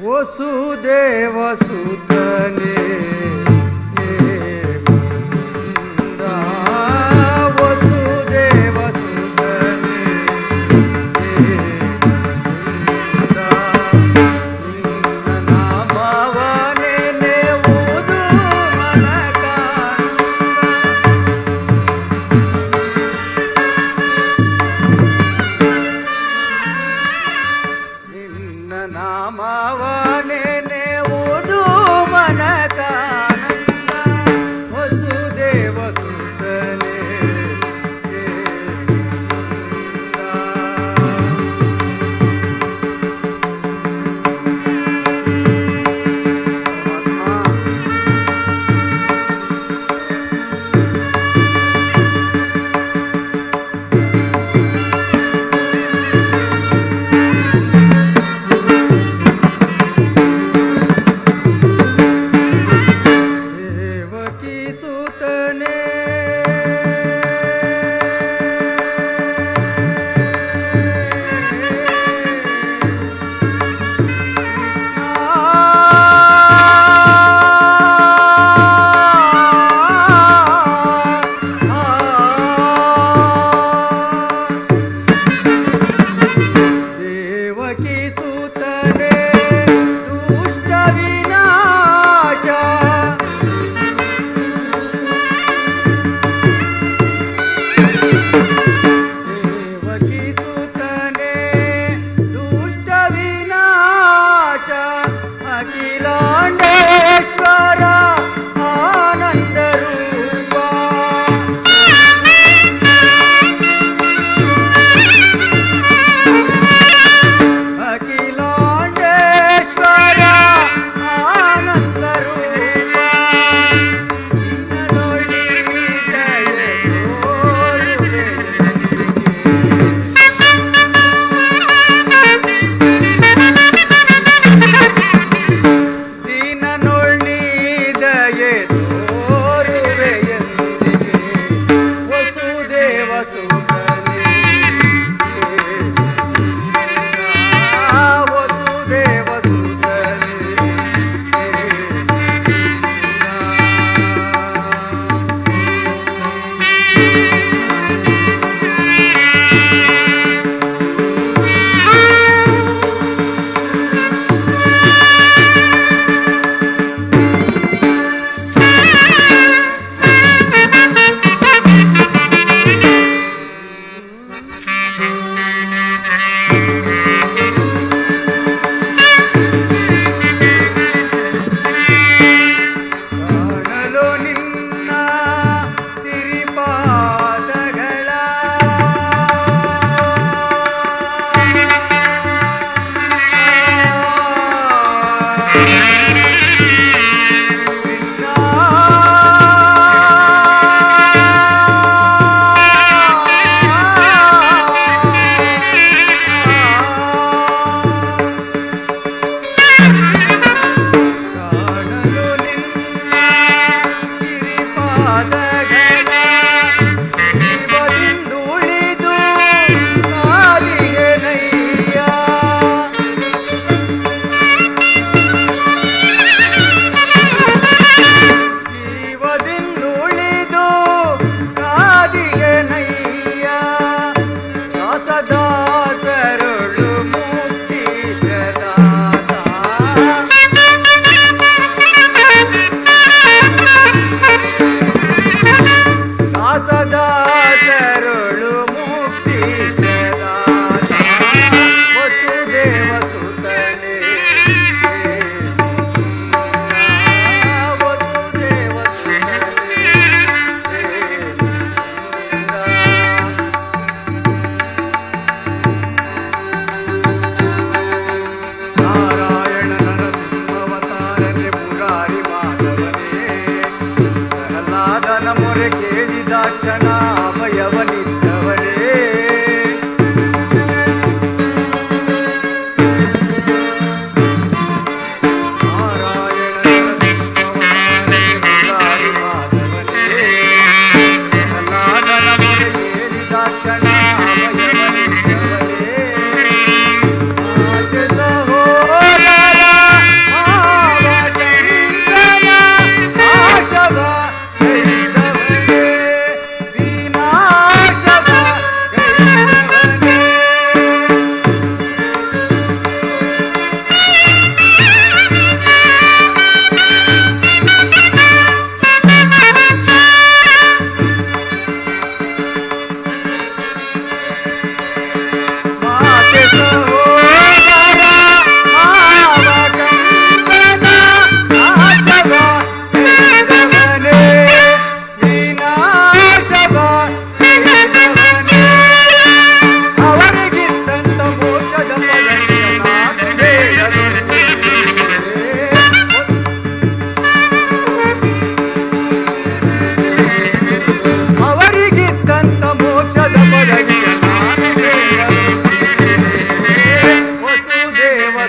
ವಸುದೇವಸುತನೇ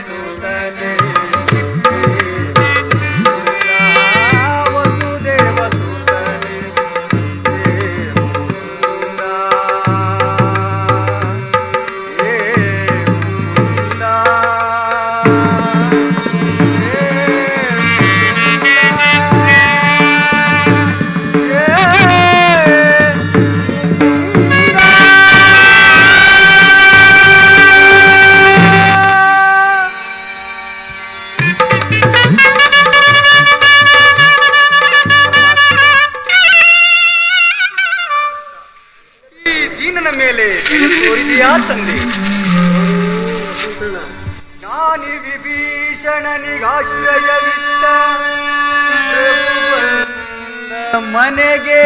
ಸುತನೇ ವಸುದೇವ ಸುತನೇ ತಂದೆ ಜ್ಞಾನಿ ವಿಭೀಷಣನಿಗಾಶ್ರಯವಿತ್ತ ಮನೆಗೆ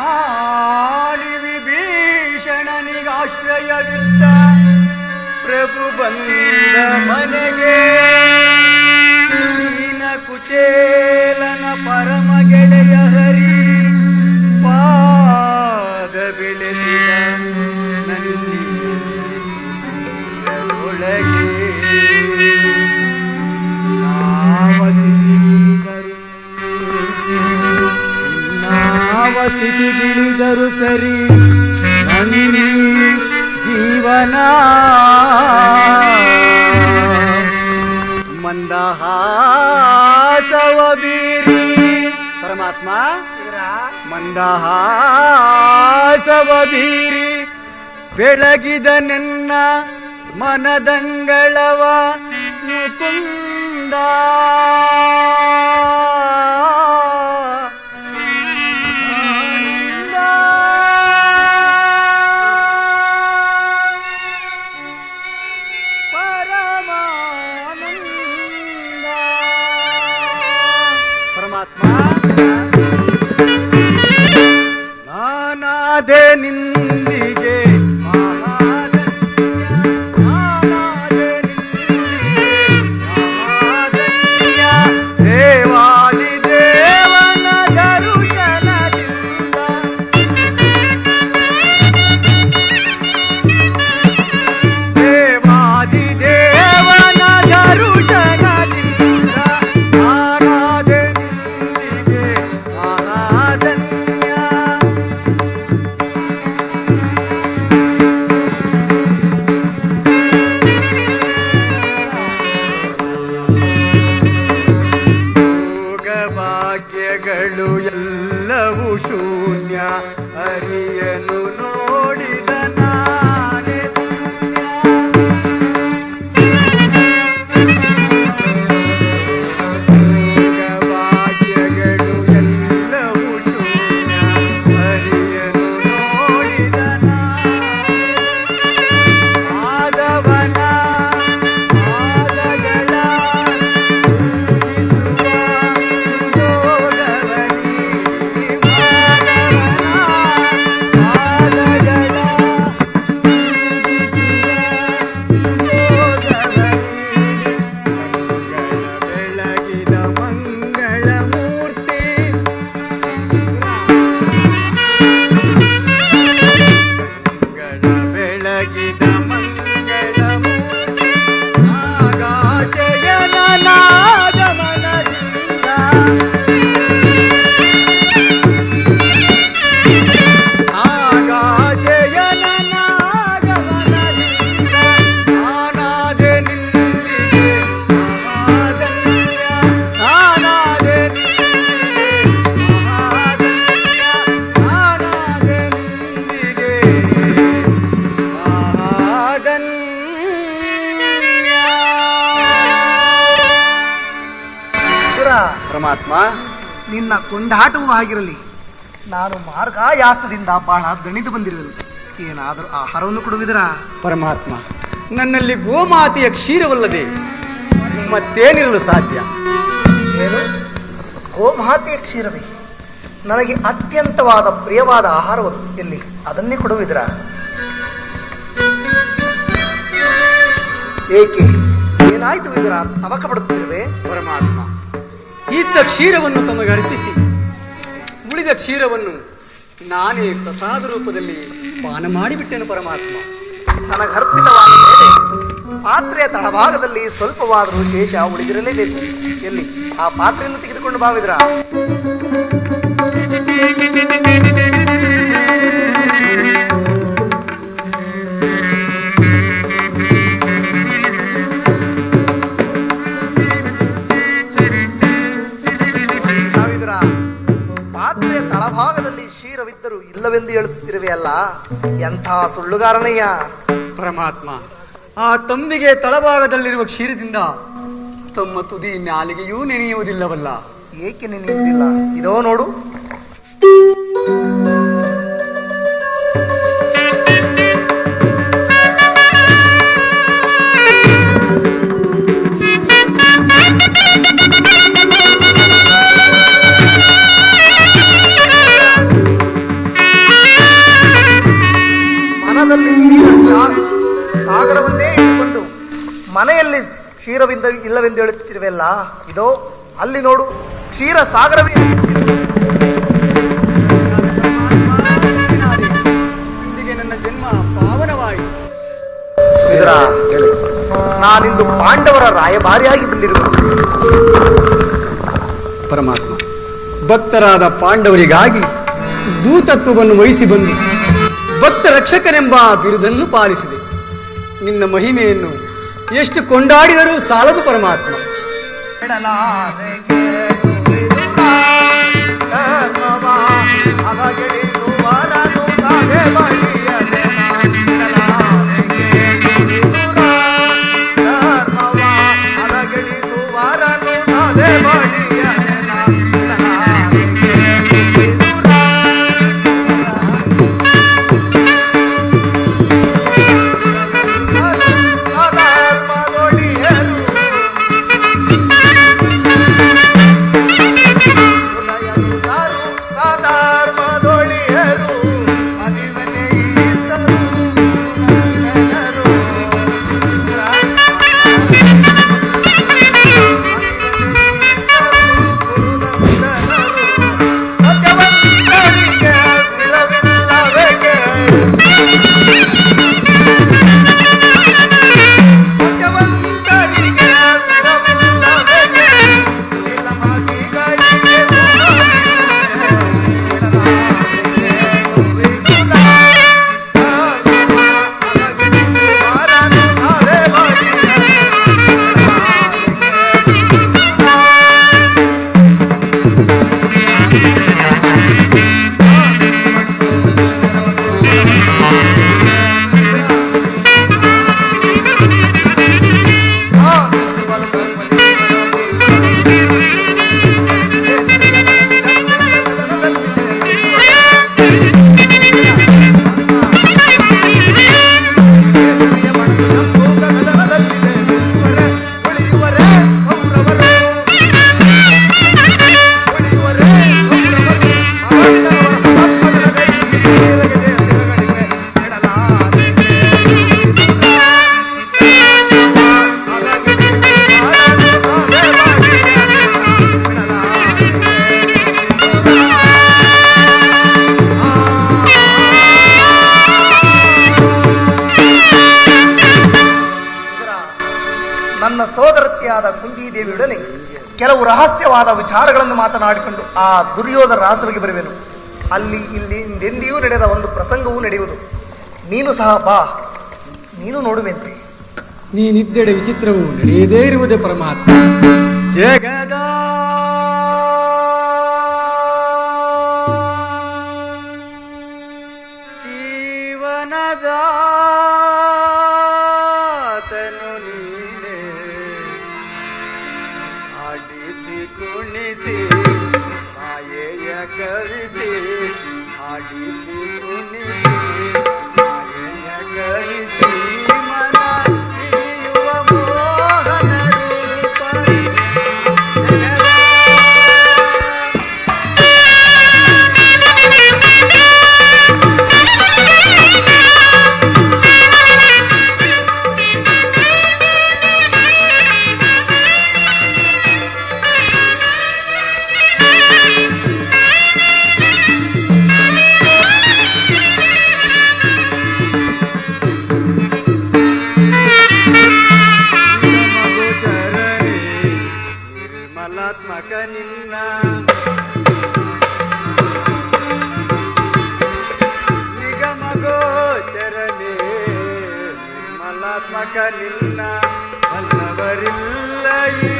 ಜ್ಞಾನಿ ವಿಭೀಷಣನಿಗಾಶ್ರಯವಿತ್ತ ಪ್ರಭು ಬಂದ ಮನೆಗೆ ಕುಚೇಲನ ಪರಮ ಗೆಳೆಯ ಹರಿ ಪಾದ ಬೆಳೆಸಿದ ನನ್ನಿಯೊಳಗೆ ನಾವತಿಗಿಳಿದರು ಸರಿ ನನ್ನಿ ಜೀವನ ಮಂದಹಾಸವ ಬೀರಿ ಪರಮಾತ್ಮ ಮಂದಹಾಸವ ಬೀರಿ ಬೆಳಗಿದ ನನ್ನ ಮನದಂಗಳವ ಮುಕುಂದ ನಾನಾದೆ ನಿಂದಿಗೆ ನಾನಾದೆ ನಿಂದಿಗೆ ಮಹಾಧನ್ಯ ದೇವಾದಿ ದೇವನ ದರುಶನದಿಂದ ದೇವಾದಿ ದೇವನ ದರುಶನದಿಂದ ನಾನಾದೆ ನಿಂದಿಗೆ ಮಹಾಧನ್ಯ ಭಾಗ್ಯಗಳು ಎಲ್ಲವೂ ಶೂನ್ಯ ಹರಿಯನು ನೋಡಿದ ನಾನೇ ಭಾಗ್ಯಗಳು ಎಲ್ಲವೂ ಶೂನ್ಯ ಹರಿಯನು ನೋಡಿದ ಮಾಧವನ ಪರಮಾತ್ಮ ನಿನ್ನ ಕೊಂಡಾಟವೂ ಆಗಿರಲಿ. ನಾನು ಮಾರ್ಗಾಯಾಸದಿಂದ ಬಹಳ ದಣಿದು ಬಂದಿರುವೆನು. ಏನಾದರೂ ಆಹಾರವನ್ನು ಕೊಡುವಿದರಾ? ಪರಮಾತ್ಮ, ನನ್ನಲ್ಲಿ ಗೋಮಾತೆಯ ಕ್ಷೀರವಲ್ಲದೆ ಮತ್ತೇನಿರಲು ಸಾಧ್ಯ? ಏನು ಗೋಮಾತೆಯ ಕ್ಷೀರವೇ? ನನಗೆ ಅತ್ಯಂತವಾದ ಪ್ರಿಯವಾದ ಆಹಾರವದು. ಎಲ್ಲಿ ಅದನ್ನೇ ಕೊಡುವಿದರಾ? ಏಕೆ ಏನಾಯ್ತು ವಿದುರ? ತವಕ ಪಡುತ್ತಿರುವೆ? ಪರಮಾತ್ಮ, ಇದ್ದ ಕ್ಷೀರವನ್ನು ತಮಗೆ ಅರ್ಪಿಸಿ ಉಳಿದ ಕ್ಷೀರವನ್ನು ನಾನೇ ಪ್ರಸಾದ ರೂಪದಲ್ಲಿ ಪಾನ ಮಾಡಿಬಿಟ್ಟೆನು ಪರಮಾತ್ಮ. ನನಗರ್ಪಿತವಾದ ಮೇಲೆ ಪಾತ್ರೆಯ ತಳಭಾಗದಲ್ಲಿ ಸ್ವಲ್ಪವಾದರೂ ಶೇಷ ಉಳಿದಿರಲೇಬೇಕು. ಎಲ್ಲಿ ಆ ಪಾತ್ರೆಯನ್ನು ತೆಗೆದುಕೊಂಡು ಬಾವಿದ್ರ ಪಾತ್ರೆಯ ತಳಭಾಗದಲ್ಲಿ ಕ್ಷೀರವಿದ್ದರೂ ಇಲ್ಲವೆಂದು ಹೇಳುತ್ತಿರುವೆ ಅಲ್ಲ, ಎಂಥ ಸುಳ್ಳುಗಾರನಯ್ಯ. ಪರಮಾತ್ಮ, ಆ ತಂಬಿಗೆ ತಳಭಾಗದಲ್ಲಿರುವ ಕ್ಷೀರದಿಂದ ತಮ್ಮ ತುದಿ ನಾಲಿಗೆಯೂ ನೆನೆಯುವುದಿಲ್ಲವಲ್ಲ. ಏಕೆ ನೆನೆಯುವುದಿಲ್ಲ? ಇದೋ ನೋಡು. ಮನದಲ್ಲಿ ಸಾಗರವನ್ನೇ ಇಟ್ಟುಕೊಂಡು ಮನೆಯಲ್ಲಿ ಕ್ಷೀರವಿಂದ ಇಲ್ಲವೆಂದು ಹೇಳುತ್ತಿರುವೆಲ್ಲ, ಇದೋ ಅಲ್ಲಿ ನೋಡು, ಕ್ಷೀರ ಸಾಗರವೇ. ಇಂದಿಗೆ ನನ್ನ ಜನ್ಮ ಪಾವನವಾಯಿತು. ನಾನಿಂದು ಪಾಂಡವರ ರಾಯಭಾರಿಯಾಗಿ ಬಂದಿರುವುದು. ಪರಮಾತ್ಮ, ಭಕ್ತರಾದ ಪಾಂಡವರಿಗಾಗಿ ದೂತತ್ವವನ್ನು ವಹಿಸಿ ಬಂದು ಭಕ್ತ ರಕ್ಷಕನೆಂಬ ಬಿರುದನ್ನು ಪಾಲಿಸಿದೆ. ನಿನ್ನ ಮಹಿಮೆಯನ್ನು ಎಷ್ಟು ಕೊಂಡಾಡಿದರೂ ಸಾಲದು ಪರಮಾತ್ಮ. ನನ್ನ ಸೋದರತಿಯಾದ ಕುಂತಿದೇವಿಯೊಡನೆ ಕೆಲವು ರಹಸ್ಯವಾದ ವಿಚಾರಗಳನ್ನು ಮಾತನಾಡಿಕೊಂಡು ಆ ದುರ್ಯೋಧನ ರಾಸರಿಗೆ ಬರುವೆನು. ಅಲ್ಲಿ ಇಲ್ಲಿ ಹಿಂದೆಂದಿಯೂ ನಡೆದ ಒಂದು ಪ್ರಸಂಗವೂ ನಡೆಯುವುದು. ನೀನು ಸಹ ಬಾ, ನೀನು ನೋಡುವೆಂತೆ. ನೀನಿದ್ದೆಡೆ ವಿಚಿತ್ರವು ನಡೆಯದೇ ಇರುವುದೇ ಪರಮಾತ್ಮ. ಜಗದ ಜೀವನದ ಕುಣಿಸಿ ಮಾಯೆಯ ಕವಿಸಿ ಆಡಿಸಿ ಕುಣಿಸಿ ಮಾಯೆಯ ಕವಿಸಿ ಮನ ಹಿಡಿಯುವ ಮೋಹನ ರೂಪ ನಿರ್ಮಲಾತ್ಮಕ ನಿನ್ನ ನಿಗಮ ಗೋಚರನೇ ನಿರ್ಮಲಾತ್ಮಕ ನಿನ್ನ ಬಲ್ಲವರಿಲ್ಲ ಈ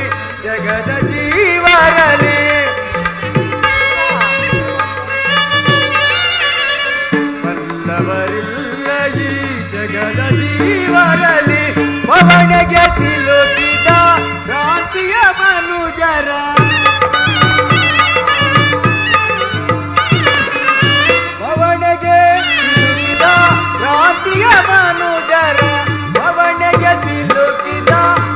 ಜಗದ ಜೀವರಲ್ಲಿ ಬಲ್ಲವರಿಲ್ಲ ಈ ಜಗದ ಜೀವರಲ್ಲಿ ಪವನಗೆ ಸಿಲುಕಿದ ಕ್ರಾಂತಿಯ ಮನುಜರ ಪವನಗೆ ಸಿಲುಕಿದ ಕ್ರಾಂತಿಯ ಮನುಜರ ಪವನಗೆ ಸಿಲುಕಿದ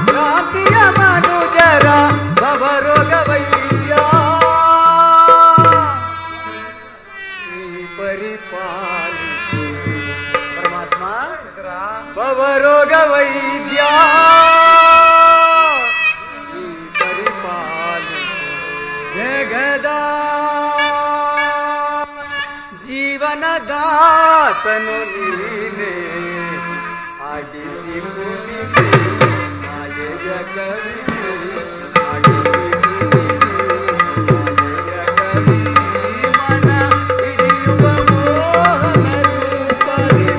ಕ್ರಾಂತಿಯ ಮನುಜರ ಭವರೋಗ ವೈದ್ಯ ನೀ ಪರಿಪಾಲಿಸು ಪರಮಾತ್ಮ ಭವರೋಗ ವೈದ್ಯ ನೀ ಪರಿಪಾಲಿಸು ಜಗದ ಜೀವನದಾತನು ನೀನೇ ಆಡಿಸಿ ಕುಣಿಸಿ ಮಾಯೆಯ ಕವಿಸಿ ಆಡಿಸಿ ಕುಣಿಸಿ ಮಾಯೆಯ ಕವಿಸಿ ಮನ ಹಿಡಿಯುವ ಮೋಹನ ರೂಪವೇ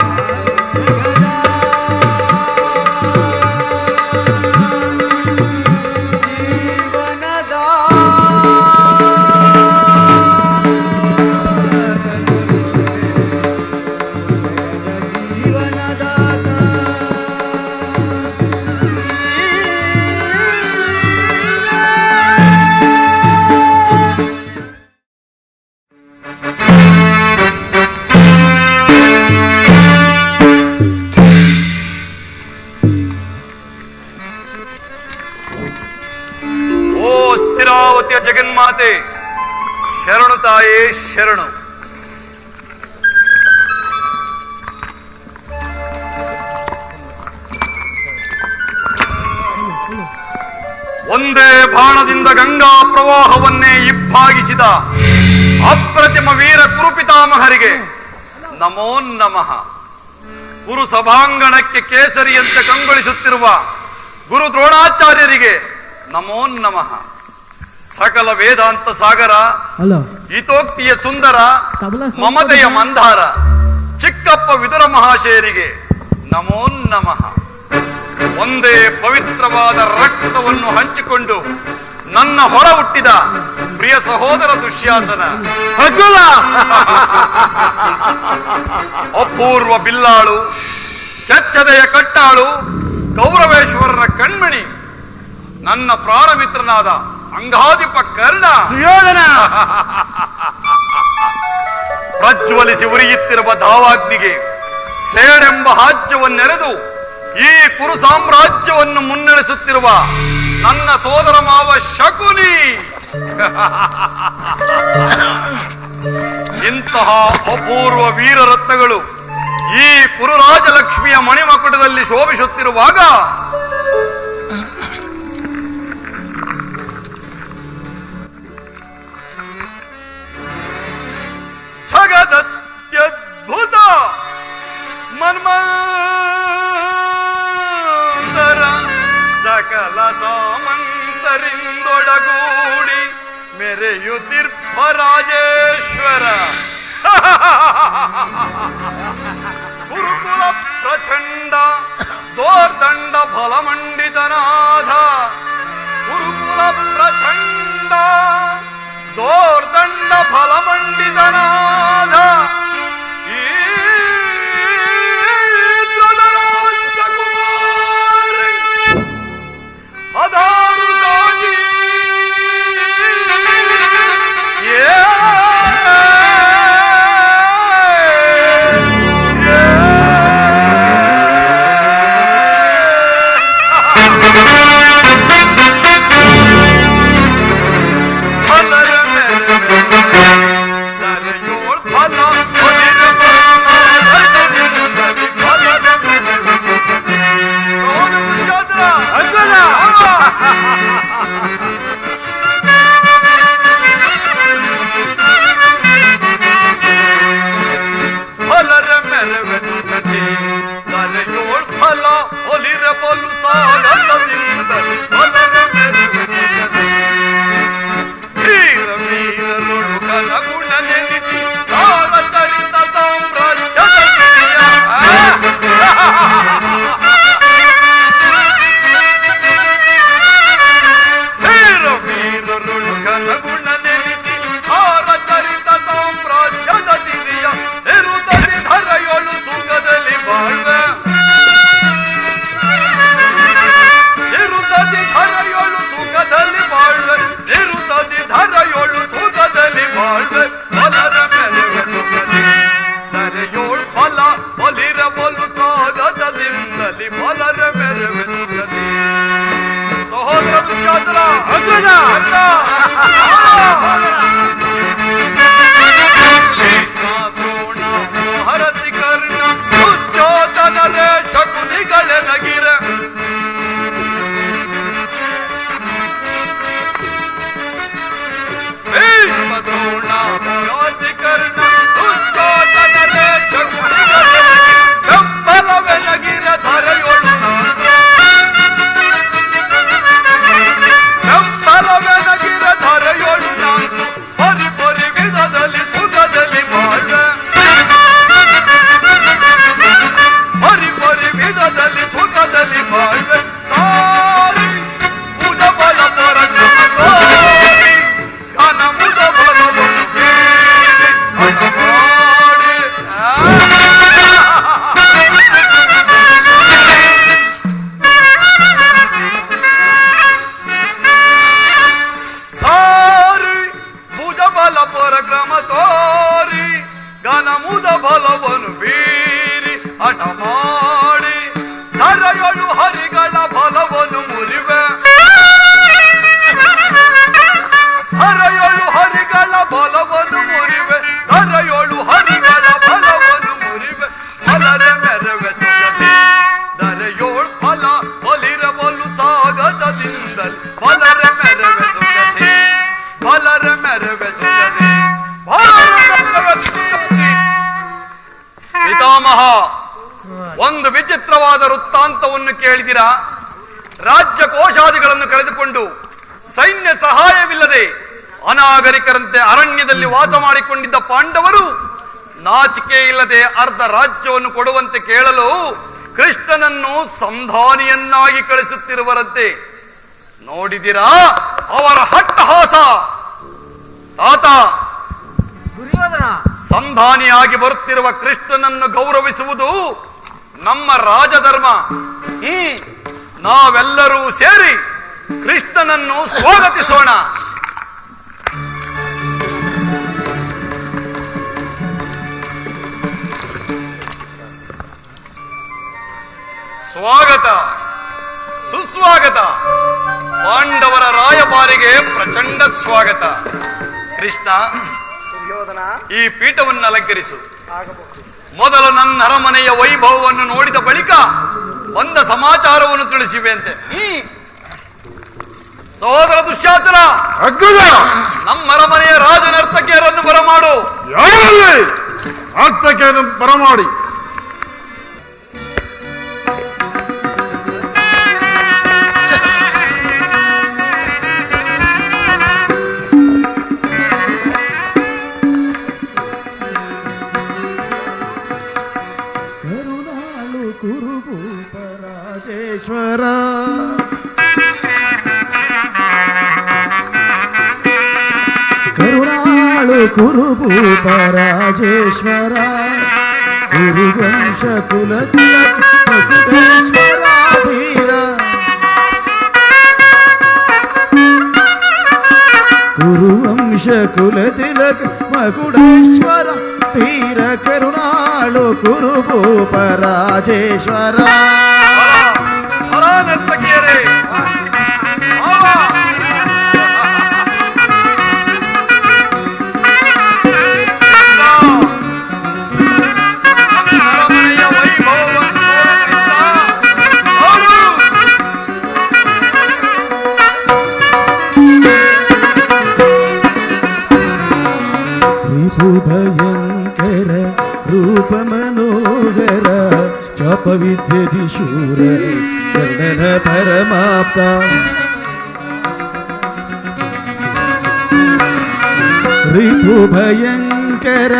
ಜಗದ ಜೀವನದ ಜೀವನದಾತ ಓ ಸ್ಥಿರಾವತಿಯ ಜಗನ್ಮಾತೆ, ಶರಣು ತಾಯೇ ಶರಣು. ಒಂದೇ ಬಾಣದಿಂದ ಗಂಗಾ ಪ್ರವಾಹವನ್ನೇ ಇಬ್ಬಾಗಿಸಿದ ಅಪ್ರತಿಮ ವೀರ ಕುರುಪಿತಾಮಹರಿಗೆ ನಮೋ ನಮಃ. ಗುರು ಸಭಾಂಗಣಕ್ಕೆ ಕೇಸರಿಯಂತೆ ಕಂಗೊಳಿಸುತ್ತಿರುವ ಗುರು ದ್ರೋಣಾಚಾರ್ಯರಿಗೆ ನಮೋ ನಮಃ. ಸಕಲ ವೇದಾಂತ ಸಾಗರ, ಹಿತೋಕ್ತಿಯ ಸುಂದರ, ಮಮತೆಯ ಮಂದಾರ ಚಿಕ್ಕಪ್ಪ ವಿದುರ ಮಹಾಶಯರಿಗೆ ನಮೋ ನಮಃ. ಒಂದೇ ಪವಿತ್ರವಾದ ರಕ್ತವನ್ನು ಹಂಚಿಕೊಂಡು ನನ್ನ ಹೊರ ಹುಟ್ಟಿದ ಪ್ರಿಯ ಸಹೋದರ ದುಶ್ಯಾಸನ, ಅಪೂರ್ವ ಬಿಲ್ಲಾಳು, ಕೆಚ್ಚದೆಯ ಕಟ್ಟಾಳು, ಕೌರವೇಶ್ವರನ ಕಣ್ಮಣಿ, ನನ್ನ ಪ್ರಾಣ ಮಿತ್ರನಾದ ಅಂಗಾಧಿಪ ಕರ್ಣ ಸುಯೋಧನ, ಪ್ರಜ್ವಲಿಸಿ ಉರಿಯುತ್ತಿರುವ ಧಾವಾಗ್ನಿಗೆ ಸೇಡೆಂಬ ಹಾಜ್ಯವನ್ನೆರೆದು ಈ ಕುರು ಸಾಮ್ರಾಜ್ಯವನ್ನು ಮುನ್ನಡೆಸುತ್ತಿರುವ ನನ್ನ ಸೋದರ ಮಾವ ಶಕುನಿ. ಇಂತಹ ಅಪೂರ್ವ ವೀರರತ್ನಗಳು ಈ ಕುರುರಾಜಲಕ್ಷ್ಮಿಯ ಮಣಿಮಕುಟದಲ್ಲಿ ಶೋಭಿಸುತ್ತಿರುವಾಗ ಜಗದತ್ಯದ್ಭುತ ಮನ್ಮಂತರ ಸಕಲ ಸಾಮಂತರಿಂದೊಡಗೂಡಿ ಮೆರೆಯುತ್ತಿರ್ಪ ರಾಜೇಶ್ವರ ಗುರುಕುಲ ಪ್ರಚಂಡ ದೋರ್ದಂಡ ಫಲಮಂಡಿತನಾಥ, ಗುರುಕುಲ ಪ್ರಚಂಡ ದೋರ್ದಂಡ ಫಲಮಂಡಿತನಾಥ ಈ ದ್ರುತರಾಷ್ಟ್ರಕುಮಾರ ಅದಾರು ಸಾಗಿ ಬಲರ ಮೆರವೆ ಸುಗತಿ. ಸಹೋದರ ದುಶ್ಯಾಸನ ಅಗ್ರಜ! ದ್ರೋಣ ಹರತಿ ಕರ್ಣ ದುರ್ಯೋಧನರೇ ಶಕುನಿಗಳೇ ನಗಿರ ಭೀಮ ದ್ರೋಣ ಹರತಿ ಕರ್ಣ ದುರ್ಯೋಧನರೇ ಶಕುನಿಗಳೇ ಬೆಂಬಲವೇ ನಗಿರ ಧರೆಯೊಳು ಬೆಂಬಲವೇ ನಗಿರ ಧರೆಯೊಳು ನಾನು ಪರಿ ಪರಿ ವಿಧದಲ್ಲಿ ಸುಖದಲ್ಲಿ ಬಾಳ್ವೆ ಪರಿ ಪರಿ ವಿಧದಲ್ಲಿ ಸುಖದಲ್ಲಿ ಬಾಳ್ವೆ ಸಾರಿ ಮುದ ಬಲ ಪರಕ್ರಮ ತೋರಿ ಘನ ಮುದ ಬಲವನ್ನು ಬೀರಿ ಹಠ ಮಾಡಿ ಸಾರಿ ಭುಜ ಬಲ ಪರಕ್ರಮ ತೋರಿ ಘನ ಮುದ ಬಲವನ್ನು ಬೀರಿ ಹಠ ಮಾಡಿ ಧರೆಯೊಳು ಹರಿಗಳ ಬಲವನ್ನು ಮುರಿವೆ ಧರೆಯೊಳು ಹರಿಗಳ ಬಲವನ್ನು ಮುರಿವೆ ಧರೆಯೊಳು ಹರಿಗಳ ಬಲವನ್ನು ಮುರಿವೆ ಬಲರೆ ಮೆರವೆ ಸುಗತಿ ಧರೆಯೋಳ್ ಫಲ ಬಲಿರಬಲು ಸಾಗತದಿಂದಲೇ ಬಲರೆ ಮೆರವೆ ಸುಗತಿ ಬಲರೆ ಮೆರವೆ ಸುಗತಿ ಬಲರೆ ಮೆರವೆ ಸುಗತಿ. ಪಿತಾಮಹ, ಒಂದು ವಿಚಿತ್ರವಾದ ವೃತ್ತಾಂತವನ್ನು ಕೇಳಿದಿರಾ? ರಾಜ್ಯ ಕೋಶಾದಿಗಳನ್ನು ಕಳೆದುಕೊಂಡು ಸೈನ್ಯ ಸಹಾಯವಿಲ್ಲದೆ ಅನಾಗರಿಕರಂತೆ ಅರಣ್ಯದಲ್ಲಿ ವಾಸ ಮಾಡಿಕೊಂಡಿದ್ದ ಪಾಂಡವರು ನಾಚಿಕೆ ಇಲ್ಲದೆ ಅರ್ಧ ರಾಜ್ಯವನ್ನು ಕೊಡುವಂತೆ ಕೇಳಲು ಕೃಷ್ಣನನ್ನು ಸಂಧಾನಿಯನ್ನಾಗಿ ಕಳಿಸುತ್ತಿರುವರಂತೆ. ನೋಡಿದಿರಾ ಅವರ ಹಟ್ಟಹಾಸ? ತಾತ, ದುರ್ಯೋಧನ, ಸಂಧಾನಿಯಾಗಿ ಬರುತ್ತಿರುವ ಕೃಷ್ಣನನ್ನು ಗೌರವಿಸುವುದು ನಮ್ಮ ರಾಜಧರ್ಮ. ನಾವೆಲ್ಲರೂ ಸೇರಿ ಕೃಷ್ಣನನ್ನು ಸ್ವಾಗತಿಸೋಣ. ಸ್ವಾಗತ ಸುಸ್ವಾಗತ. ಪಾಂಡವರ ರಾಯಭಾರಿಗೆ ಪ್ರಚಂಡ ಸ್ವಾಗತ. ಕೃಷ್ಣ, ದುರ್ಯೋಧನ, ಈ ಪೀಠವನ್ನು ಅಲಂಕರಿಸು. ಆಗಬಹುದು. ಮೊದಲು ನನ್ನ ಅರಮನೆಯ ವೈಭವವನ್ನು ನೋಡಿದ ಬಳಿಕ ಬಂದ ಸಮಾಚಾರವನ್ನು ತಿಳಿಸಿವೆ ಅಂತೆ. ಸಹೋದರ ದುಶ್ಯಾಸನ, ಅಗ್ರಜ! ನಮ್ಮ ಅರಮನೆಯ ರಾಜನರ್ತಕಿಯರನ್ನು ಬರಮಾಡು. ಯಾರಲ್ಲಿ ನರ್ತಕಿಯನ್ನು ಬರಮಾಡಿ. ಕರುಣಾಳು ಕುರುಭೂಪ ರಾಜೇಶ್ವರ ಕರುಣಾಳು ಕುರುಭೂಪ ರಾಜೇಶ್ವರ ಕುರುವಂಶ ಕುಲತಿಲಕ ಮಕುಟೇಶ್ವರ ಧೀರ ಕುರುವಂಶ ಕುಲತಿಲಕ ಮಕುಟೇಶ್ವರ ತೀರ ಕರುಣಾಳು ಕುರುಭೂಪ ರಾಜೇಶ್ವರ. ಹರ ನರ್ತಕಿಯರೇ, ಅರಮನೆಯ ವೈಭವವನ್ನು ಭಯಂಕರ ರೂಪ ಮನೋಹರ ಚಾಪ ವಿದ್ಯದಿ ಶೂರ ಕರ್ಣನ ಪರಮಾಪ್ತ ರಿಪು ಭಯಂಕರ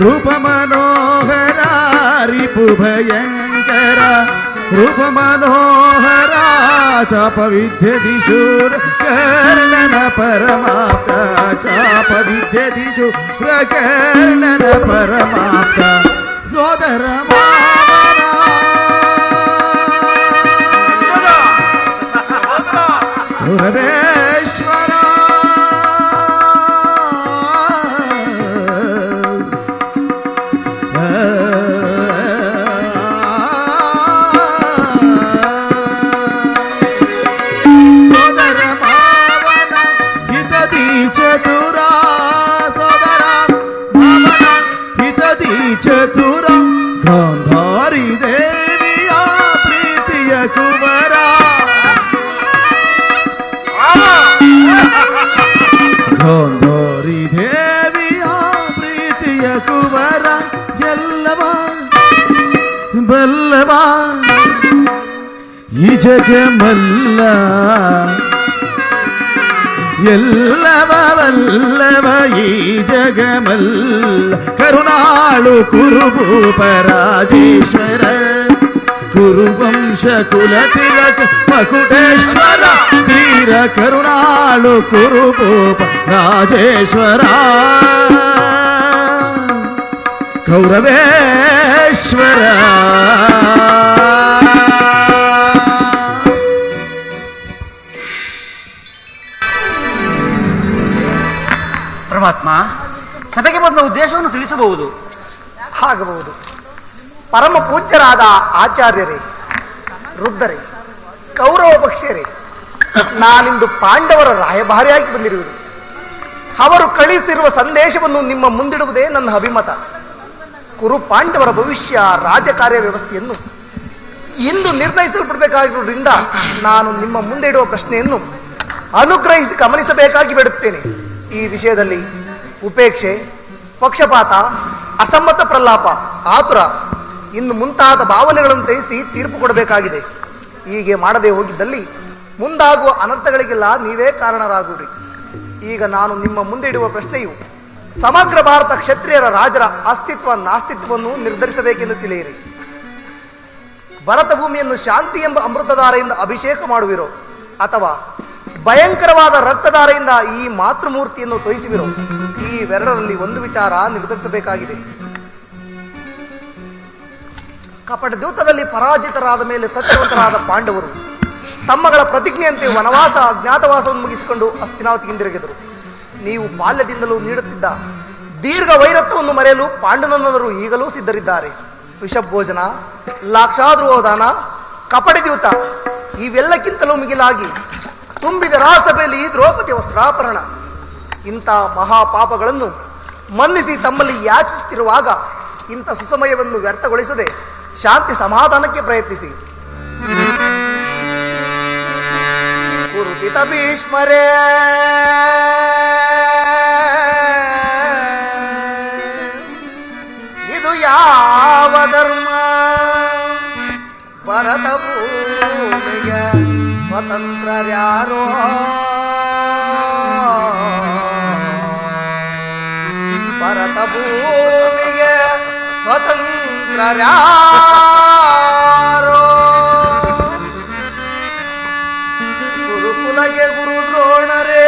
ರೂಪ ಮನೋಹರ ರಿಪು ಭಯಂಕರ ರೂಪ ಮನೋಹರ ಚಾಪ ವಿದ್ಯದಿ ಶೂರ ಕರ್ಣನ ಪರಮಾಪ್ತ ಚಾಪ ವಿದ್ಯದಿ ಶೂರ ಕರ್ಣನ ಪರಮಾಪ್ತ ಸೋದರ ಸುರವೇಶ್ವರ ಕುವರ ಗೋಂದೋರಿ ದೇವಿಯ ಪ್ರೀತಿಯ ಕುವರ ಎಲ್ಲವ ಬಲ್ಲವ ಈ ಜಗಮಲ್ಲ ಎಲ್ಲವ ವಲ್ಲವ ಈ ಜಗಮಲ್ಲ ಕರುಣಾಳು ಕುರುಭೂಪ ರಾಜೇಶ್ವರ ಕುರುವಂಶ ಕುಲ ತಿಲಕ ಮಕುಟೇಶ್ವರ ತೀರ ಕರುಣಾಳು ಕುರುಭೂಪ ರಾಜೇಶ್ವರ ಕೌರವೇಶ್ವರ ಪರಮಾತ್ಮ, ಸಭೆಗೆ ಬಂದ ಉದ್ದೇಶವನ್ನು ತಿಳಿಸಬಹುದು? ಆಗಬಹುದು. ಪರಮ ಪೂಜ್ಯರಾದ ಆಚಾರ್ಯರೇ, ವೃದ್ಧರೇ, ಕೌರವ ಪಕ್ಷರೇ, ನಾನಿಂದು ಪಾಂಡವರ ರಾಯಭಾರಿಯಾಗಿ ಬಂದಿರುವುದು. ಅವರು ಕಳಿಸಿರುವ ಸಂದೇಶವನ್ನು ನಿಮ್ಮ ಮುಂದಿಡುವುದೇ ನನ್ನ ಅಭಿಮತ. ಕುರು ಪಾಂಡವರ ಭವಿಷ್ಯ ರಾಜಕಾರ್ಯ ವ್ಯವಸ್ಥೆಯನ್ನು ಇಂದು ನಿರ್ಣಯಿಸಲ್ಪಡಬೇಕಾಗಿರುವುದರಿಂದ ನಾನು ನಿಮ್ಮ ಮುಂದೆ ಇಡುವ ಪ್ರಶ್ನೆಯನ್ನು ಅನುಗ್ರಹಿಸಿ ಗಮನಿಸಬೇಕಾಗಿ ಬಿಡುತ್ತೇನೆ. ಈ ವಿಷಯದಲ್ಲಿ ಉಪೇಕ್ಷೆ, ಪಕ್ಷಪಾತ, ಅಸಮ್ಮತ ಪ್ರಲಾಪ, ಆತುರ ಇನ್ನು ಮುಂತಾದ ಭಾವನೆಗಳನ್ನು ತ್ಯಜಿಸಿ ತೀರ್ಪು ಕೊಡಬೇಕಾಗಿದೆ. ಹೀಗೆ ಮಾಡದೆ ಹೋಗಿದ್ದಲ್ಲಿ ಮುಂದಾಗುವ ಅನರ್ಥಗಳಿಗೆಲ್ಲ ನೀವೇ ಕಾರಣರಾಗುವಿರಿ. ಈಗ ನಾನು ನಿಮ್ಮ ಮುಂದೆ ಇಡುವ ಪ್ರಶ್ನೆಯು ಸಮಗ್ರ ಭಾರತ ಕ್ಷತ್ರಿಯರ ರಾಜರ ಅಸ್ತಿತ್ವ ನಾಸ್ತಿತ್ವವನ್ನು ನಿರ್ಧರಿಸಬೇಕೆಂದು ತಿಳಿಯಿರಿ. ಭರತ ಭೂಮಿಯನ್ನು ಶಾಂತಿ ಎಂಬ ಅಮೃತಧಾರೆಯಿಂದ ಅಭಿಷೇಕ ಮಾಡುವಿರೋ ಅಥವಾ ಭಯಂಕರವಾದ ರಕ್ತಧಾರೆಯಿಂದ ಈ ಮಾತೃಮೂರ್ತಿಯನ್ನು ತೋಯಿಸುವಿರೋ? ಈ ಇವೆರಡರಲ್ಲಿ ಒಂದು ವಿಚಾರ ನಿರ್ಧರಿಸಬೇಕಾಗಿದೆ. ಕಪಟ ದ್ಯೂತದಲ್ಲಿ ಪರಾಜಿತರಾದ ಮೇಲೆ ಸತ್ಯವಂತರಾದ ಪಾಂಡವರು ತಮ್ಮಗಳ ಪ್ರತಿಜ್ಞೆಯಂತೆ ವನವಾಸ ಅಜ್ಞಾತವಾಸವನ್ನು ಮುಗಿಸಿಕೊಂಡು ಹಸ್ತಿನಾವತಿಗೆ ಹಿಂದಿರುಗಿದರು. ನೀವು ಬಾಲ್ಯದಿಂದಲೂ ನೀಡುತ್ತಿದ್ದ ದೀರ್ಘ ವೈರತ್ವವನ್ನು ಮರೆಯಲು ಪಾಂಡುನನ್ನರು ಈಗಲೂ ಸಿದ್ಧರಿದ್ದಾರೆ. ವಿಷಭೋಜನ, ಲಾಕ್ಷಾದ್ರೋದಾನ, ಕಪಟ ದ್ಯೂತ ಇವೆಲ್ಲಕ್ಕಿಂತಲೂ ಮಿಗಿಲಾಗಿ ತುಂಬಿದ ರಾಸಭೆಯಲ್ಲಿ ದ್ರೌಪದಿ ವಸ್ತ್ರಾಪರಣ ಇಂಥ ಮಹಾಪಾಪಗಳನ್ನು ಮನ್ನಿಸಿ ತಮ್ಮಲ್ಲಿ ಯಾಚಿಸುತ್ತಿರುವಾಗ ಇಂಥ ಸುಸಮಯವನ್ನು ವ್ಯರ್ಥಗೊಳಿಸದೆ ಶಾಂತಿ ಸಮಾಧಾನಕ್ಕೆ ಪ್ರಯತ್ನಿಸಿ. ಕುರುಪಿತ ಭೀಷ್ಮರೇ, ಇದು ಯಾವ ಧರ್ಮ? ಭರತ ಭೂಮಿಗೆ ಸ್ವತಂತ್ರರ್ಯಾರೋ? ಭರತ ಭೂಮಿಗೆ ಸ್ವತಂತ್ರರ್ಯಾರೋ? ಗುರುಕುಲಗೆ ಗುರು ದ್ರೋಣರೇ,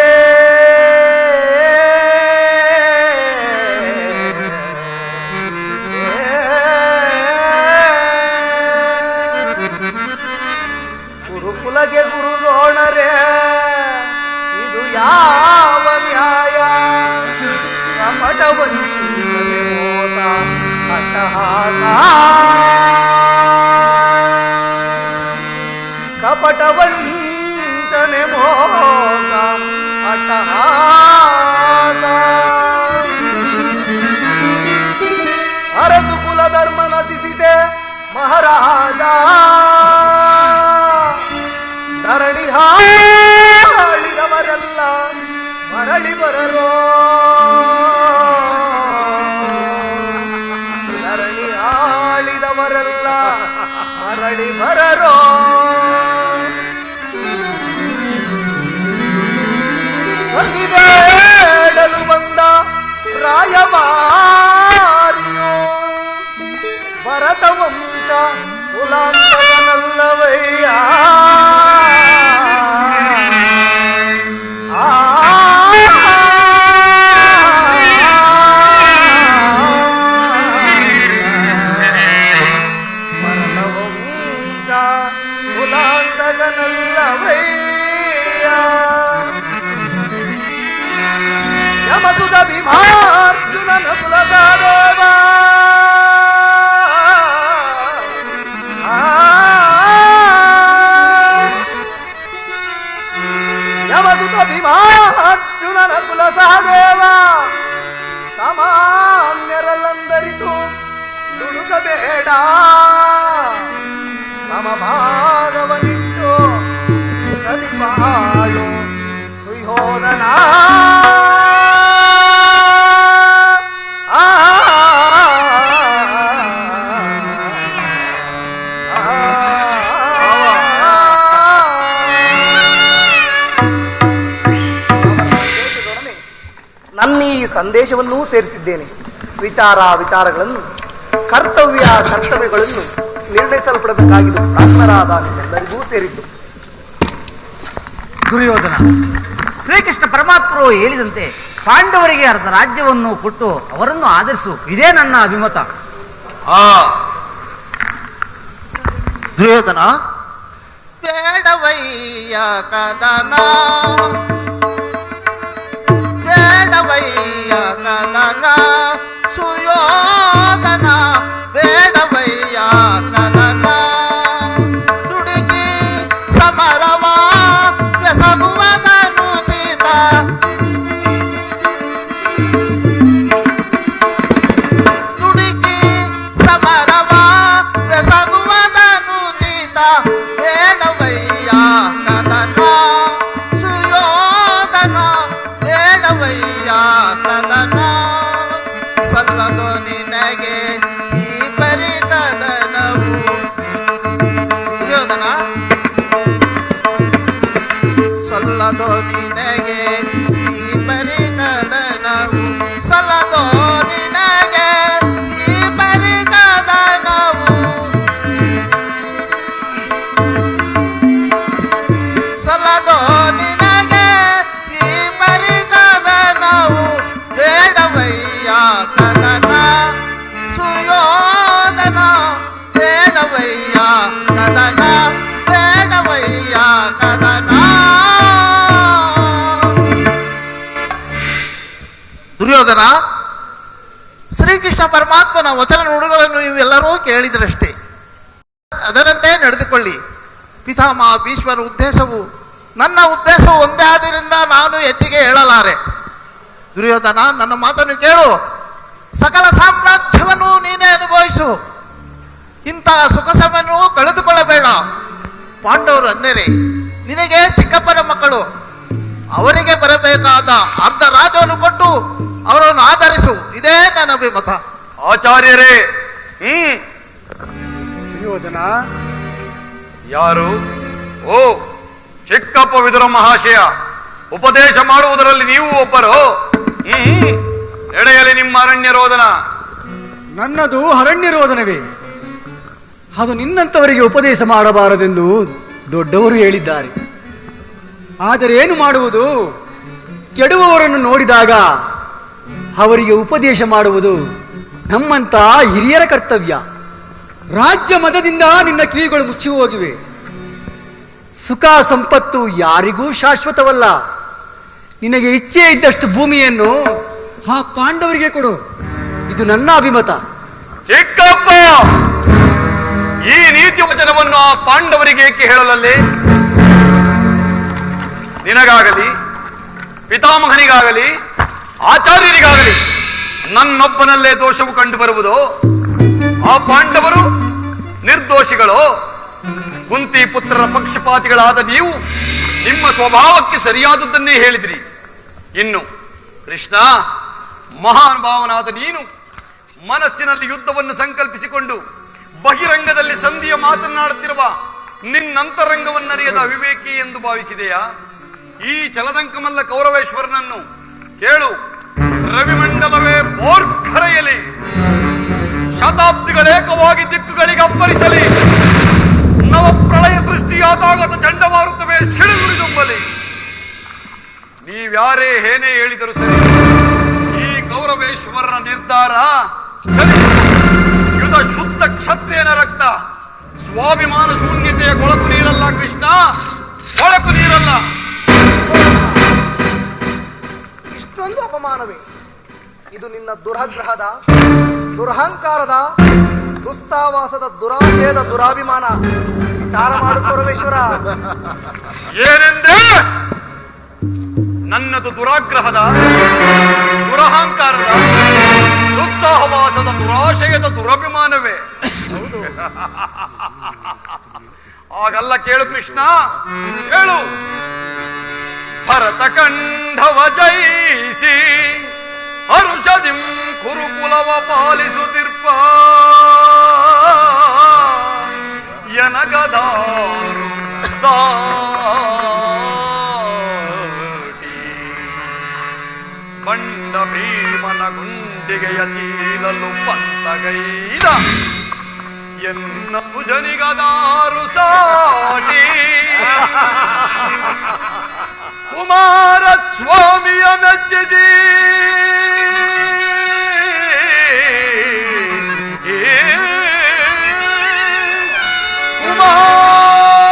ಗುರುಕುಲಗೆ ಗುರು ದ್ರೋಣರೇ, ಇದು ಯಾವ ನ್ಯಾಯ? ಕಪಟ ವಂಚನೆ ಮೋಸ ಅಟ್ಟಹಾಸ, ಕಪಟ ವಂಚನೆ ಮೋಸ ಅಟ್ಟಹಾಸ. ಅರಸು ಕುಲ ಧರ್ಮ ನಶಿಸಿದೆ ಮಹಾರಾಜ, ಧರಣಿ ಹಾಳಿದವರೆಲ್ಲ ಮರಳಿ ಬರರೋ? ಧರಣಿ ಆಳಿದವರೆಲ್ಲ ಮರಳಿ ಬರರೋ? ಬೇಡಲು ಬಂದ ರಾಯಭಾರಿಯೋ ಭರತ ವಂಶ ಕುಲಾಂತಕನಲ್ಲವಯ್ಯ. ಭರತ ವಂಶ ಕುಲಾಂತಕನಲ್ಲವಯ್ಯ. ಯಮಸುತ ಭೀಮಾರ್ಜುನನ ಕುಲಸಾದೇವ, ಯಮಸುತ ಭೀಮಾರ್ಜುನನ ಕುಲಸಹದೇವ, ಸಾಮಾನ್ಯರಲ್ಲಂದರಿತು ದುಡುಕಬೇಡ. ಸಮಭಾಗವನಿಟ್ಟು ಸುಖದಿ ಬಾಳು ಸುಯೋಧನ. ನನ್ನ ಈ ಸಂದೇಶವನ್ನೂ ಸೇರಿಸಿದ್ದೇನೆ. ವಿಚಾರಗಳನ್ನು ಕರ್ತವ್ಯಗಳನ್ನು ನಿರ್ಣಯಿಸಲ್ಪಡಬೇಕಾಗಿದ್ದು ಪ್ರಾಜ್ಞರಾದ ನಿಮ್ಮೆಲ್ಲರಿಗೂ ಸೇರಿದ್ದು. ದುರ್ಯೋಧನ, ಶ್ರೀಕೃಷ್ಣ ಪರಮಾತ್ಮರು ಹೇಳಿದಂತೆ ಪಾಂಡವರಿಗೆ ಅರ್ಧ ರಾಜ್ಯವನ್ನು ಕೊಟ್ಟು ಅವರನ್ನು ಆಧರಿಸು, ಇದೇ ನನ್ನ ಅಭಿಮತ. ದುರ್ಯೋಧನ, ಬೇಡವಯ್ಯ ಕದನ, ಬೇಡವಯ್ಯ ಕದನ, ಸುಯೋಧನ ಬೇಡವಯ್ಯ ಕದನ, ತುಡುಕಿ ಸಮರವ ಬೆಸಗುವುದನುಚಿತ, ತುಡುಕಿ ಸಮರವ ಬೆಸಗುವುದನುಚಿತ, ಬೇಡವಯ್ಯ ಕದನ, ಸುಯೋಧನ ಬೇಡವಯ್ಯ ಕದನ, ಸಲ್ಲದು ನಿನಗೆ ಈ ಪರಿಕದನವು. ದುರ್ಯೋಧನ, ಸಲ್ಲದು ನಿನಗೆ ಈ ಪರಿಕದನವು, ಸಲ್ಲದು ನಿನಗೆ ಈ ಪರಿಕದನವು, ಸಲ್ಲದು ನಿನಗೆ ಈ ಪರಿಕದನವು, ಬೇಡವಯ್ಯ ಕದನ, ಸುಯೋಧನ ಬೇಡವಯ್ಯ ಕದನ, ಬೇಡವಯ್ಯ ಕದನ. ದುರ್ಯೋಧನ, ಶ್ರೀಕೃಷ್ಣ ಪರಮಾತ್ಮನ ವಚನ ನುಡಿಗಳನ್ನು ನೀವೆಲ್ಲರೂ ಕೇಳಿದ್ರಷ್ಟೇ, ಅದರಂತೆ ನಡೆದುಕೊಳ್ಳಿ. ಪಿತಾಮಹ ಭೀಷ್ಮರ ಉದ್ದೇಶವು ನನ್ನ ಉದ್ದೇಶವು ಒಂದೇ ಆದ್ದರಿಂದ ನಾನು ಹೆಚ್ಚಿಗೆ ಹೇಳಲಾರೆ. ದುರ್ಯೋಧನ, ನನ್ನ ಮಾತನ್ನು ಕೇಳು. ಸಕಲ ಸಾಮ್ರಾಜ್ಯವನ್ನು ನೀನೇ ಅನುಭವಿಸು, ಇಂತಹ ಸುಖಸವನ್ನು ಕಳೆದುಕೊಳ್ಳಬೇಡ. ಪಾಂಡವರು ಅಂದರೆ ನಿನಗೆ ಚಿಕ್ಕಪ್ಪನ ಮಕ್ಕಳು, ಅವರಿಗೆ ಬರಬೇಕಾದ ಅರ್ಧ ರಾಜ್ಯವನ್ನು ಕೊಟ್ಟು ಅವರನ್ನು ಆಧರಿಸು, ಇದೇ ನನ್ನ ಅಭಿಮತ. ಆಚಾರ್ಯರೇ, ಸುಯೋಧನ, ಯಾರು? ಓ ಚಿಕ್ಕಪ್ಪ ವಿದುರ ಮಹಾಶಯ, ಉಪದೇಶ ಮಾಡುವುದರಲ್ಲಿ ನೀವು ಒಬ್ಬರು. ನಡೆಯಲಿ ನಿಮ್ಮ ಅರಣ್ಯ ರೋದನ. ನನ್ನದು ಅರಣ್ಯ ರೋದನವೇ. ಅದು ನಿನ್ನಂತವರಿಗೆ ಉಪದೇಶ ಮಾಡಬಾರದೆಂದು ದೊಡ್ಡವರು ಹೇಳಿದ್ದಾರೆ. ಆದರೆ ಏನು ಮಾಡುವುದು? ಕೆಡುವವರನ್ನು ನೋಡಿದಾಗ ಅವರಿಗೆ ಉಪದೇಶ ಮಾಡುವುದು ನಮ್ಮಂತ ಹಿರಿಯರ ಕರ್ತವ್ಯ. ರಾಜ್ಯ ಮದದಿಂದ ನಿನ್ನ ಕಿವಿಗಳು ಮುಚ್ಚಿ ಹೋಗಿವೆ. ಸುಖ ಸಂಪತ್ತು ಯಾರಿಗೂ ಶಾಶ್ವತವಲ್ಲ. ನಿನಗೆ ಇಚ್ಛೆ ಇದ್ದಷ್ಟು ಭೂಮಿಯನ್ನು ಆ ಪಾಂಡವರಿಗೆ ಕೊಡು, ಇದು ನನ್ನ ಅಭಿಮತ. ಚಿಕ್ಕಪ್ಪ, ಈ ನೀತಿ ವಚನವನ್ನು ಆ ಪಾಂಡವರಿಗೆ ಏಕೆ ಹೇಳಲಲ್ಲೇ? ನಿನಗಾಗಲಿ, ಪಿತಾಮಹನಿಗಾಗಲಿ, ಆಚಾರ್ಯರಿಗಾಗಲಿ ನನ್ನೊಬ್ಬನಲ್ಲೇ ದೋಷವು ಕಂಡು ಬರುವುದು. ಆ ಪಾಂಡವರು ನಿರ್ದೋಷಿಗಳು. ಕುಂತಿ ಪುತ್ರರ ಪಕ್ಷಪಾತಿಗಳಾದ ನೀವು ನಿಮ್ಮ ಸ್ವಭಾವಕ್ಕೆ ಸರಿಯಾದದ್ದನ್ನೇ ಹೇಳಿದಿರಿ. ಇನ್ನು ಕೃಷ್ಣ, ಮಹಾನುಭಾವನಾದ ನೀನು ಮನಸ್ಸಿನಲ್ಲಿ ಯುದ್ಧವನ್ನು ಸಂಕಲ್ಪಿಸಿಕೊಂಡು ಬಹಿರಂಗದಲ್ಲಿ ಸಂಧಿಯ ಮಾತನಾಡುತ್ತಿರುವ ನಿನ್ನಂತರಂಗವನ್ನರಿಯದ ಅವಿವೇಕಿ ಎಂದು ಭಾವಿಸಿದೆಯಾ? ಈ ಚಲದಂಕಮಲ್ಲ ಕೌರವೇಶ್ವರನನ್ನು ಕೇಳು. ರವಿಮಂಡಲವೇ ಬೋರ್ಖರೆಯಲಿ, ಶತಾಬ್ದಿಗಳೇಕವಾಗಿ ದಿಕ್ಕುಗಳಿಗೆ ಅಪ್ಪರಿಸಲಿ, ನವ ಪ್ರಳಯ ಸೃಷ್ಟಿಯಾದಾಗದ ಚಂಡಮಾರುತವೇ ಸಿಡಿದುರಿದುಂಬಲಿ. ನೀವ್ಯಾರೇ ಏನೇ ಹೇಳಿದರು ಸರಿ, ಈ ಕೌರವೇಶ್ವರನ ನಿರ್ಧಾರ ಸರಿ. ಯುಧ ಶುದ್ಧ ಕ್ಷತ್ರಿಯನ ರಕ್ತ, ಸ್ವಾಭಿಮಾನ ಶೂನ್ಯತೆಯ ಕೊಳಕು ನೀರಲ್ಲ ಕೃಷ್ಣ, ಕೊಳಕು ನೀರಲ್ಲ. ಇಷ್ಟೊಂದು ಅಪಮಾನವೇ? ಇದು ನಿನ್ನ ದುರಗ್ರಹದ, ದುರಹಂಕಾರದ, ದುಸ್ಸಾವಾಸದ, ದುರಾಶಯದ, ದುರಾಭಿಮಾನ. ವಿಚಾರ ಮಾಡು ಕೌರವೇಶ್ವರ. ಏನೆಂದೇ? ನನ್ನದು ದುರಾಗ್ರಹದ, ದುರಹಂಕಾರದ, ದುಸ್ಸಾಹವಾಸದ, ದುರಾಶಯದ, ದುರಭಿಮಾನವೇ. ಹೌದು. ಹಾಗಲ್ಲ, ಕೇಳು ಕೃಷ್ಣ, ಕೇಳು. ಭರತ ಕಂಠವ ಜಯಿಸಿ ಹರುಷದಿಂ ಕುರುಕುಲವ ಪಾಲಿಸುತ್ತಿರ್ಪ ಎನಗದಾರು ಸಾಟಿ ಬಂಡ ಭೀಮನ ಗುಂಡಿಗೆಯ ಚೀಲಲು ಪಂತಗೈದ ಎನ್ನ ಭುಜನಿಗದಾರು ಸಾಟಿ ಕುಮಾರ ಸ್ವಾಮಿಯ ಮೆಚ್ಚಿಸಿ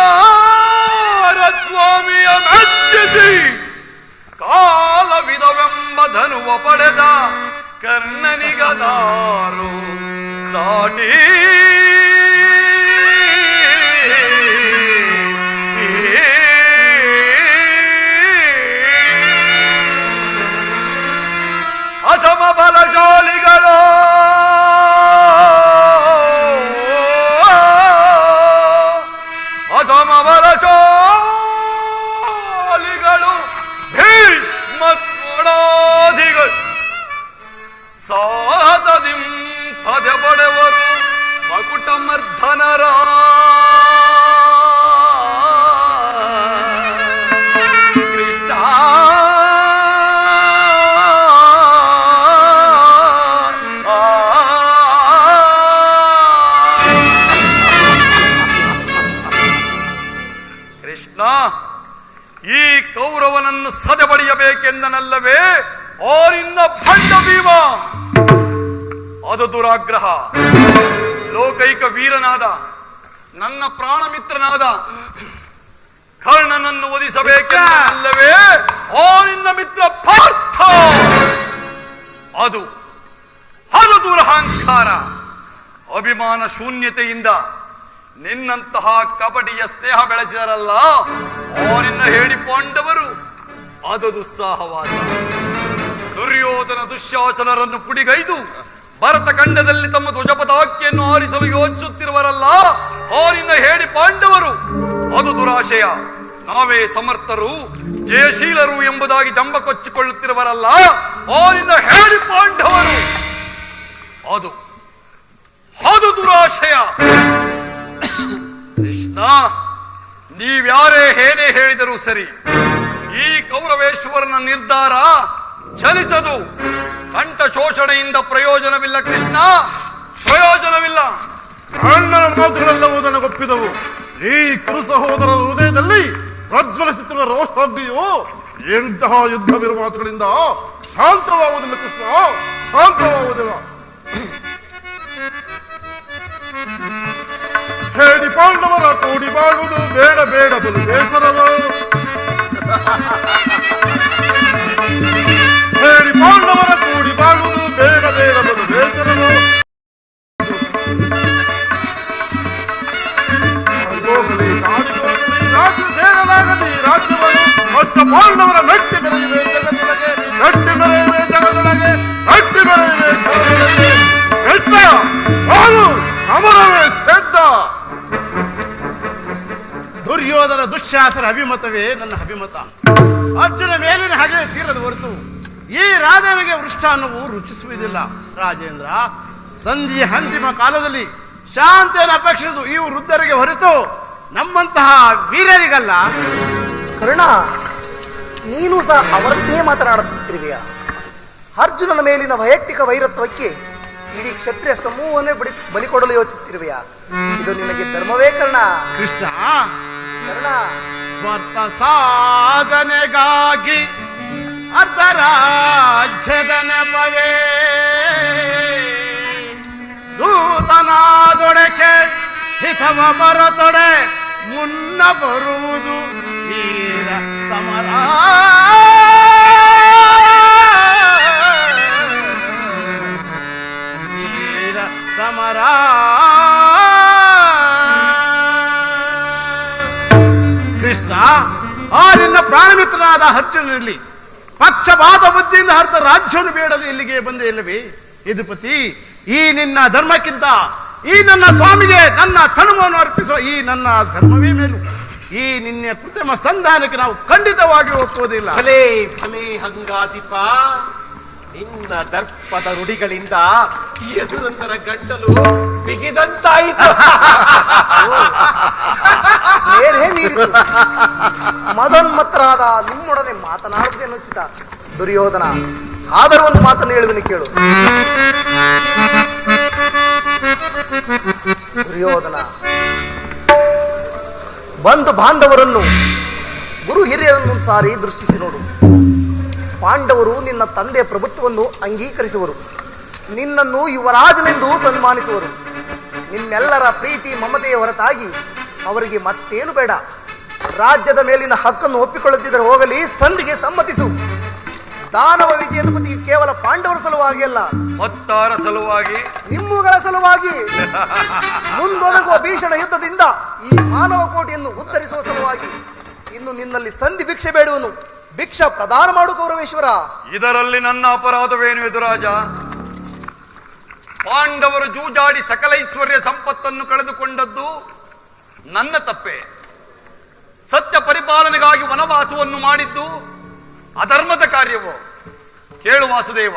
ಕುಮಾರ ಸ್ವಾಮಿಯ ಮೆಚ್ಚಿಸಿ ಕಾಲವಿದವೆಂಬ ಧನುವ ಪಡೆದ ಕರ್ಣನಿಗದಾರು ಸಾಟಿ ಅಸಮ ಬಲಶಾಲಿಗಳು ಅಸಮ ಬಲಶಾಲಿಗಳು ಭೀಷ್ಮ ದ್ರೋಣಾದಿಗಳು ಸಾಹಸದಿಂ ಸದೆ ಪಡೆವರು ಮಕುಟ ಮರ್ಧನರ ಕೃಷ್ಣ ಈ ಕೌರವನನ್ನು ಸದೆಬಡಿಯಬೇಕೆಂದನಲ್ಲವೇ ಆ ನಿನ್ನ ಭಂಡ ಭೀಮ? ಅದು ದುರಾಗ್ರಹ. ಲೋಕೈಕ ವೀರನಾದ ನನ್ನ ಪ್ರಾಣ ಮಿತ್ರನಾದ ಕರ್ಣನನ್ನು ವಧಿಸಬೇಕೆಂದನಲ್ಲವೇ ಆ ನಿನ್ನ ಮಿತ್ರ ಪಾರ್ಥ? ಅದು ದುರಹಂಕಾರ. ಅಭಿಮಾನ ಶೂನ್ಯತೆಯಿಂದ ನಿನ್ನಂತಹ ಕಪಟಿಯ ಸ್ನೇಹ ಬೆಳೆಸಿದರಲ್ಲ ಅವನಿನ್ನ ಹೇಳಿ ಪಾಂಡವರು. ಅದು ದುಸ್ಸಾಹವಾಸ. ದುರ್ಯೋಧನ ದುಶ್ಯಾಸನರನ್ನು ಪುಡಿಗೈದು ಭರತ ಖಂಡದಲ್ಲಿ ತಮ್ಮ ಧ್ವಜಪತಾಕೆಯನ್ನು ಆರಿಸಲು ಯೋಚಿಸುತ್ತಿರುವರಲ್ಲ ಅವನಿನ್ನ ಹೇಳಿ ಪಾಂಡವರು. ಅದು ದುರಾಶಯ. ನಾವೇ ಸಮರ್ಥರು ಜಯಶೀಲರು ಎಂಬುದಾಗಿ ಜಂಬ ಕೊಚ್ಚಿಕೊಳ್ಳುತ್ತಿರುವರಲ್ಲ ಅವನಿನ್ನ ಹೇಳಿ ಪಾಂಡವರು. ಅದು ದುರಾಶಯ. ಕೃಷ್ಣ, ನೀವ್ಯಾರೇ ಏನೇ ಹೇಳಿದರೂ ಸರಿ, ಈ ಕೌರವೇಶ್ವರನ ನಿರ್ಧಾರ ಚಲಿಸದು. ಕಂಠ ಶೋಷಣೆಯಿಂದ ಪ್ರಯೋಜನವಿಲ್ಲ ಕೃಷ್ಣ, ಪ್ರಯೋಜನವಿಲ್ಲ. ಅಣ್ಣನ ಮಾತುಗಳೆಲ್ಲವೂ ನನಗೊಪ್ಪಿದವು. ಈ ಕುರು ಸಹೋದರರ ಹೃದಯದಲ್ಲಿ ಪ್ರಜ್ವಲಿಸುತ್ತಿರುವ ರೋಷಾಗ್ನಿಯು ಎಂತಹ ಯುದ್ಧವಿರುವ ಮಾತುಗಳಿಂದ ಶಾಂತವಾಗುವುದಿಲ್ಲ ಕೃಷ್ಣ, ಶಾಂತವಾಗುವುದಿಲ್ಲ. ಹೇಳಿ ಪಾಂಡವರ ಕೂಡಿ ಬಾಳುವುದು ಬೇಡ ಬೇಡ ಬಲು ಬೇಸರವು. ಹೇಳಿ ಪಾಂಡವರ ಕೂಡಿ ಬಾಳುವುದು ಬೇಡ ಬೇಡ ಬಲು ಬೇಸರವು. ರಾಜ್ಯ ಸೇರಲಾಗದೆ ಈ ರಾಜ್ಯವನ್ನು ಹೊಸ ಪಾಂಡವರ ಮೆಟ್ಟಿ ಬೆರೆಯುವೆ ಜಗದೊಳಗೆ, ಗಟ್ಟಿ ಬೆರೆಯುವೆ ಜಗದೊಳಗೆ, ಗಟ್ಟಿ ಬೆರೆಯುವೆ ಜಗದೊಳಗೆ. ಎಷ್ಟ ನಾನು ಅಮರವೇ ಸಿದ್ಧ. ದುರ್ಯೋಧನ ದುಶ್ಯಾಸರ ಅಭಿಮತವೇ ನನ್ನ ಅಭಿಮತ. ಅರ್ಜುನ ಮೇಲಿನ ಹಾಗೆ ತೀರದ ಹೊರತು ಈ ರಾಜನಿಗೆ ವೃಷ್ಟಾನ್ನವು ರುಚಿಸುವುದಿಲ್ಲ. ರಾಜೇಂದ್ರ, ಸಂಧಿಯ ಅಂತಿಮ ಕಾಲದಲ್ಲಿ ಶಾಂತಿಯನ್ನು ಅಪೇಕ್ಷಿಸುವುದು ಈ ವೃದ್ಧರಿಗೆ ಹೊರತು ನಮ್ಮಂತಹ ವೀರರಿಗಲ್ಲ. ಕರ್ಣ, ನೀನು ಸಹ ಅವರಂತೆಯೇ ಮಾತನಾಡುತ್ತಿರುವೆಯಾ? ಅರ್ಜುನನ ಮೇಲಿನ ವೈಯಕ್ತಿಕ ವೈರತ್ವಕ್ಕೆ ಇಡೀ ಕ್ಷತ್ರಿಯ ಸಮೂಹವನ್ನೇ ಬಲಿಕೊಡಲು ಯೋಚಿಸುತ್ತಿರುವೆಯಾ? ಇದು ನಿನಗೆ ಧರ್ಮವೇ ಕರ್ಣ? ಕೃಷ್ಣ, ಕರ್ಣ, ಸ್ವಾರ್ಥ ಸಾಧನೆಗಾಗಿ ಅರ್ಧ ರಾಜ್ಯದ ನೆಪವೇ ದೂತನಾದೊಡಕೆ ಹಿತವ ಬರತೊಡೆ ಮುನ್ನ ಬರುವುದು ವೀರ ಸಮರ. ವೀರ ಸಮರ. ಕೃಷ್ಣ, ಆ ನಿನ್ನ ಪ್ರಾಣಮಿತ್ರನಾದ ಅರ್ಜುನನಲ್ಲಿ ಪಕ್ಷಪಾತ ಬುದ್ಧಿಯಿಂದ ಅರ್ಧ ರಾಜ್ಯವನ್ನು ಬೇಡಲು ಇಲ್ಲಿಗೆ ಬಂದೆ ಇಲ್ಲವೇ? ಯದುಪತಿ, ಈ ನಿನ್ನ ಧರ್ಮಕ್ಕಿಂತ ಈ ನನ್ನ ಸ್ವಾಮಿಗೆ ನನ್ನ ತನುವನ್ನು ಅರ್ಪಿಸುವ ಈ ನನ್ನ ಧರ್ಮವೇ ಮೇಲು. ಈ ನಿನ್ನ ಕೃತ್ರಿಮ ಸಂಧಾನಕ್ಕೆ ನಾವು ಖಂಡಿತವಾಗಿ ಒಪ್ಪುವುದಿಲ್ಲ. ಭಲೇ ಭಲೇ ಹಂಗಾದಿಪ, ನಿನ್ನ ದರ್ಪದ ರುಡಿಗಳಿಂದ ಎದುರಂದರ ಗಂಟಲು ಬಿಗಿದಂತಾಯಿತು. ಬೇರೆ ಮೀರಿತು. ಮದನ್ಮತ್ತರಾದ ನಿಮ್ಮೊಡನೆ ಮಾತನಾಡುವುದೇನು ಉಚಿತ ದುರ್ಯೋಧನ. ಆದರೂ ಒಂದು ಮಾತನ್ನು ಹೇಳುವೆನು ಕೇಳು ದುರ್ಯೋಧನ. ಬಂಧು ಬಾಂಧವರನ್ನು ಗುರು ಹಿರಿಯರನ್ನು ಸಾರಿ ದೃಷ್ಟಿಸಿ ನೋಡು. ಪಾಂಡವರು ನಿನ್ನ ತಂದೆಯ ಪ್ರಭುತ್ವವನ್ನು ಅಂಗೀಕರಿಸುವರು, ನಿನ್ನನ್ನು ಯುವರಾಜನೆಂದು ಸನ್ಮಾನಿಸುವರು. ನಿಮ್ಮೆಲ್ಲರ ಪ್ರೀತಿ ಮಮತೆಯ ಹೊರತಾಗಿ ಅವರಿಗೆ ಮತ್ತೇನು ಬೇಡ. ರಾಜ್ಯದ ಮೇಲಿನ ಹಕ್ಕನ್ನು ಒಪ್ಪಿಕೊಳ್ಳುತ್ತಿದ್ದರೆ ಹೋಗಲಿ, ಸಂಧಿಗೆ ಸಮ್ಮತಿಸು. ದಾನವ ವಿಜಯದ ಪತಿಯು ಕೇವಲ ಪಾಂಡವರ ಸಲುವಾಗಿ ಅಲ್ಲ, ಮತ್ತಾರ ಸಲುವಾಗಿ, ನಿಮ್ಮುಗಳ ಸಲುವಾಗಿ, ಮುಂದೊದಗುವ ಭೀಷಣ ಯುದ್ಧದಿಂದ ಈ ಮಾನವ ಕೋಟೆಯನ್ನು ಉತ್ತರಿಸುವ ಸಲುವಾಗಿ. ಇನ್ನು ನಿನ್ನಲ್ಲಿ ಸಂಧಿ ಭಿಕ್ಷೆ ಬೇಡುವನು, ಭಿಕ್ಷಾ ಪ್ರದಾನ ಮಾಡು ಗೌರವೇಶ್ವರ. ಇದರಲ್ಲಿ ನನ್ನ ಅಪರಾಧವೇನು ಎದುರಾಜ? ಪಾಂಡವರು ಜೂಜಾಡಿ ಸಕಲ ಐಶ್ವರ್ಯ ಸಂಪತ್ತನ್ನು ಕಳೆದುಕೊಂಡದ್ದು ನನ್ನ ತಪ್ಪೆ. ಸತ್ಯ ಪರಿಪಾಲನೆಗಾಗಿ ವನವಾಸವನ್ನು ಮಾಡಿದ್ದು ಅಧರ್ಮದ ಕಾರ್ಯವು. ಕೇಳು ವಾಸುದೇವ,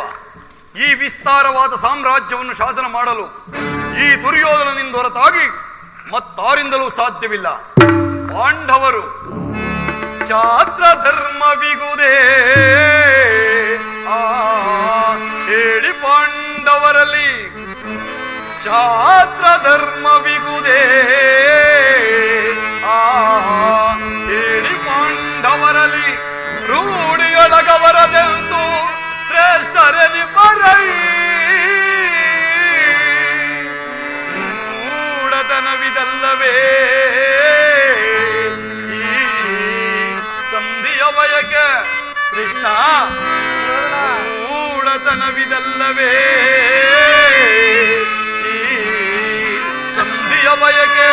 ಈ ವಿಸ್ತಾರವಾದ ಸಾಮ್ರಾಜ್ಯವನ್ನು ಶಾಸನ ಮಾಡಲು ಈ ದುರ್ಯೋಧನನಿಂದ ಹೊರತಾಗಿ ಮತ್ತಾರಿಂದಲೂ ಸಾಧ್ಯವಿಲ್ಲ. ಪಾಂಡವರು ಚಾತ್ರ ಧರ್ಮವಿಗುದೇ ಹೇಳಿ, ಪಾಂಡವರಲ್ಲಿ ಚಾತ್ರ ಧರ್ಮವಿಗುದೇ ಹೇಳಿ, ಪಾಂಡವರಲ್ಲಿ ರೂಢಿಯೊಳಗವರದೆಂದು ಶ್ರೇಷ್ಠರಲ್ಲಿ ಬರೈ. ಮೂಢತನವಿದಲ್ಲವೇ ಈ ಸಂಧಿಯ ಬಯಕೆ ಕೃಷ್ಣ? ಮೂಢತನವಿದಲ್ಲವೇ ಈ ಸಂಧಿಯ ಬಯಕೆ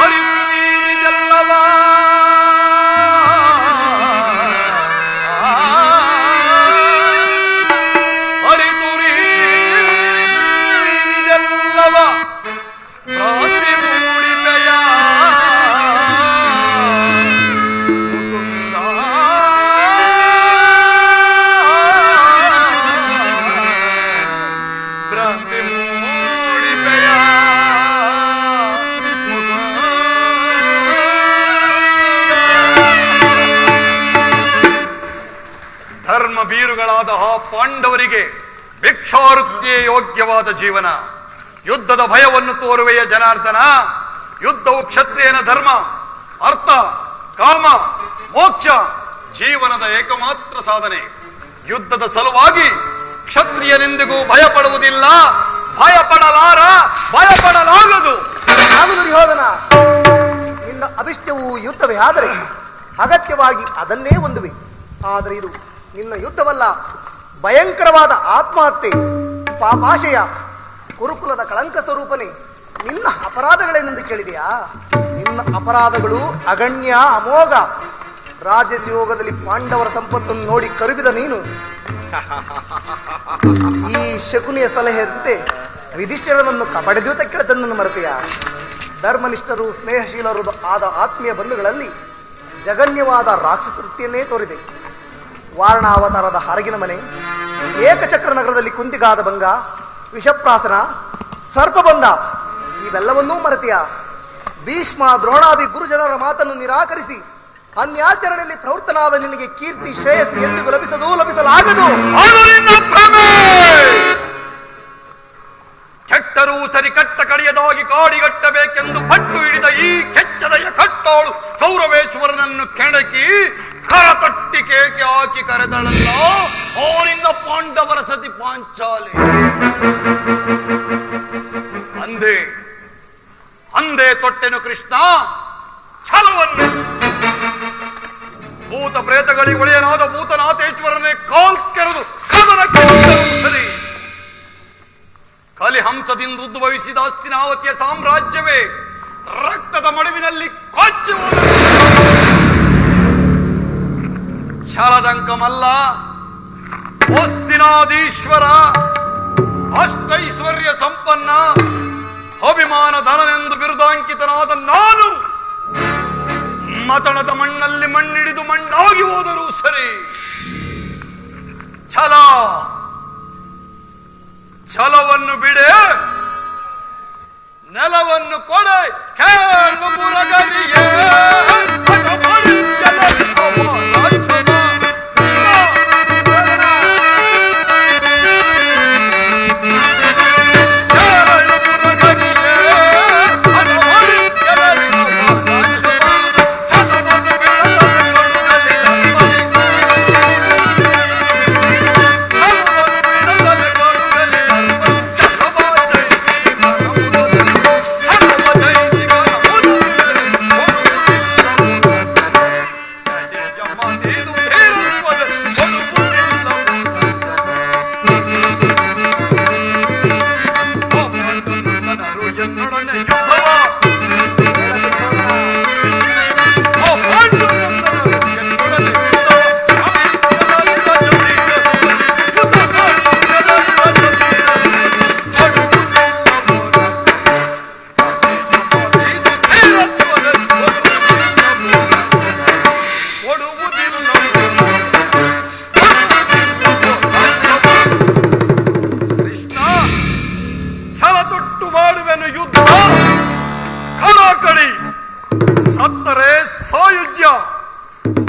ಅರಿವಿದಲ್ಲವಾ? ಬೀರುಗಳಾದ ಆ ಪಾಂಡವರಿಗೆ ಭಿಕ್ಷಾವೃತ್ತಿಯೇ ಯೋಗ್ಯವಾದ ಜೀವನ. ಯುದ್ಧದ ಭಯವನ್ನು ತೋರುವೆಯ ಜನಾರ್ದನ. ಯುದ್ಧವು ಕ್ಷತ್ರಿಯನ ಧರ್ಮ, ಅರ್ಥ, ಕಾಮ, ಮೋಕ್ಷ ಜೀವನದ ಏಕಮಾತ್ರ ಸಾಧನೆ. ಯುದ್ಧದ ಸಲುವಾಗಿ ಕ್ಷತ್ರಿಯನೆಂದಿಗೂ ಭಯಪಡುವುದಿಲ್ಲ, ಭಯಪಡಲಾರ, ಭಯಪಡಲಾಗದು. ದುರ್ಯೋಧನ, ನಿನ್ನ ಅಭಿಷ್ಟವು ಯುದ್ಧವೇ ಆದರೆ ಅಗತ್ಯವಾಗಿ ಅದನ್ನೇ ಹೊಂದುವೆ. ಆದರೆ ಇದು ನಿನ್ನ ಯುದ್ಧವಲ್ಲ, ಭಯಂಕರವಾದ ಆತ್ಮಹತ್ಯೆ, ಪಾಪಾಶಯ, ಕುರುಕುಲದ ಕಳಂಕ ಸ್ವರೂಪನೇ. ನಿನ್ನ ಅಪರಾಧಗಳೇನೆಂದು ಕೇಳಿದೆಯಾ? ನಿನ್ನ ಅಪರಾಧಗಳು ಅಗಣ್ಯ, ಅಮೋಘ. ರಾಜ್ಯಸಿಯೋಗದಲ್ಲಿ ಪಾಂಡವರ ಸಂಪತ್ತನ್ನು ನೋಡಿ ಕರುಬಿದ ನೀನು ಈ ಶಕುನಿಯ ಸಲಹೆಯಂತೆ ಯುಧಿಷ್ಠಿರನನ್ನು ಕಬಡೆದು ಕೆಳತನ್ನನ್ನು ಮರೆತೆಯಾ? ಧರ್ಮನಿಷ್ಠರು ಸ್ನೇಹಶೀಲರು ಆದ ಆತ್ಮೀಯ ಬಂಧುಗಳಲ್ಲಿ ಜಗನ್ಯವಾದ ರಾಕ್ಷಸ ವೃತ್ತಿಯನ್ನೇ ತೋರಿದೆ. ವಾರಣಾವತಾರದ ಹರಗಿನ ಮನೆ, ಏಕಚಕ್ರ ನಗರದಲ್ಲಿ ಕುಂತಿಗಾದ ಭಂಗ, ವಿಷಪ್ರಾಸನ, ಸರ್ಪಬಂಧ ಇವೆಲ್ಲವನ್ನೂ ಮರೆತೆಯಾ? ಭೀಷ್ಮ ದ್ರೋಣಾದಿ ಗುರುಜನರ ಮಾತನ್ನು ನಿರಾಕರಿಸಿ ಅನ್ಯಾಚರಣೆಯಲ್ಲಿ ಪ್ರವೃತ್ತನಾದ ನಿನಗೆ ಕೀರ್ತಿ ಶ್ರೇಯಸ್ಸು ಎಂದಿಗೂ ಲಭಿಸಲಾಗದು. ಕೆಟ್ಟರೂ ಸರಿ ಕಟ್ಟ ಕಡಿಯದಾಗಿ ಕಾಡಿಗಟ್ಟಬೇಕೆಂದು ಪಟ್ಟು ಹಿಡಿದ ಈ ಕೆಚ್ಚದೆಯ ಕಟ್ಟೋಳು ಕೌರವೇಶ್ವರನನ್ನು ಕೆಣಕಿ ಕರತಟ್ಟಿ ಕೇಕೆ ಹಾಕಿ ಕರೆದಳಲ್ಲ, ಅವನಿಂದ ಪಾಂಡವರ ಸತಿ ಪಾಂಚಾಲಿ. ಅಂದೇ ತೊಟ್ಟೆನು ಕೃಷ್ಣ ಛಲವನ್ನು. ಭೂತ ಪ್ರೇತಗಳಿಗೆ ಒಡೆಯನಾದ ಭೂತನಾಥೇಶ್ವರನೇ ಕಾಲ್ ಕೆರೆದು ಕದನಕ್ಕೆ ಸರಿ. ಕಲಿಹಂಸದಿಂದ ಉದ್ಭವಿಸಿದ ಹಸ್ತಿನಾವತಿಯ ಸಾಮ್ರಾಜ್ಯವೇ ರಕ್ತದ ಮಡುವಿನಲ್ಲಿ ಕೊಚ್ಚಿ ಛಲದಂಕಮಲ್ಲ, ಹಸ್ತಿನಾದೀಶ್ವರ ಅಷ್ಟೈಶ್ವರ್ಯ ಸಂಪನ್ನ ಅಭಿಮಾನ ಧನನೆಂದು ಬಿರುದಾಂಕಿತನಾದ ನಾನು ಮತಣದ ಮಣ್ಣಲ್ಲಿ ಮಣ್ಣಿಡಿದು ಮಣ್ಣಾಗಿ ಹೋದರೂ ಸರಿ, ಛಲವನ್ನು ಬಿಡೆ, ನೆಲವನ್ನು ಕೊಡೆ, ಕೇಳು ಮುರಗನಿಗೆ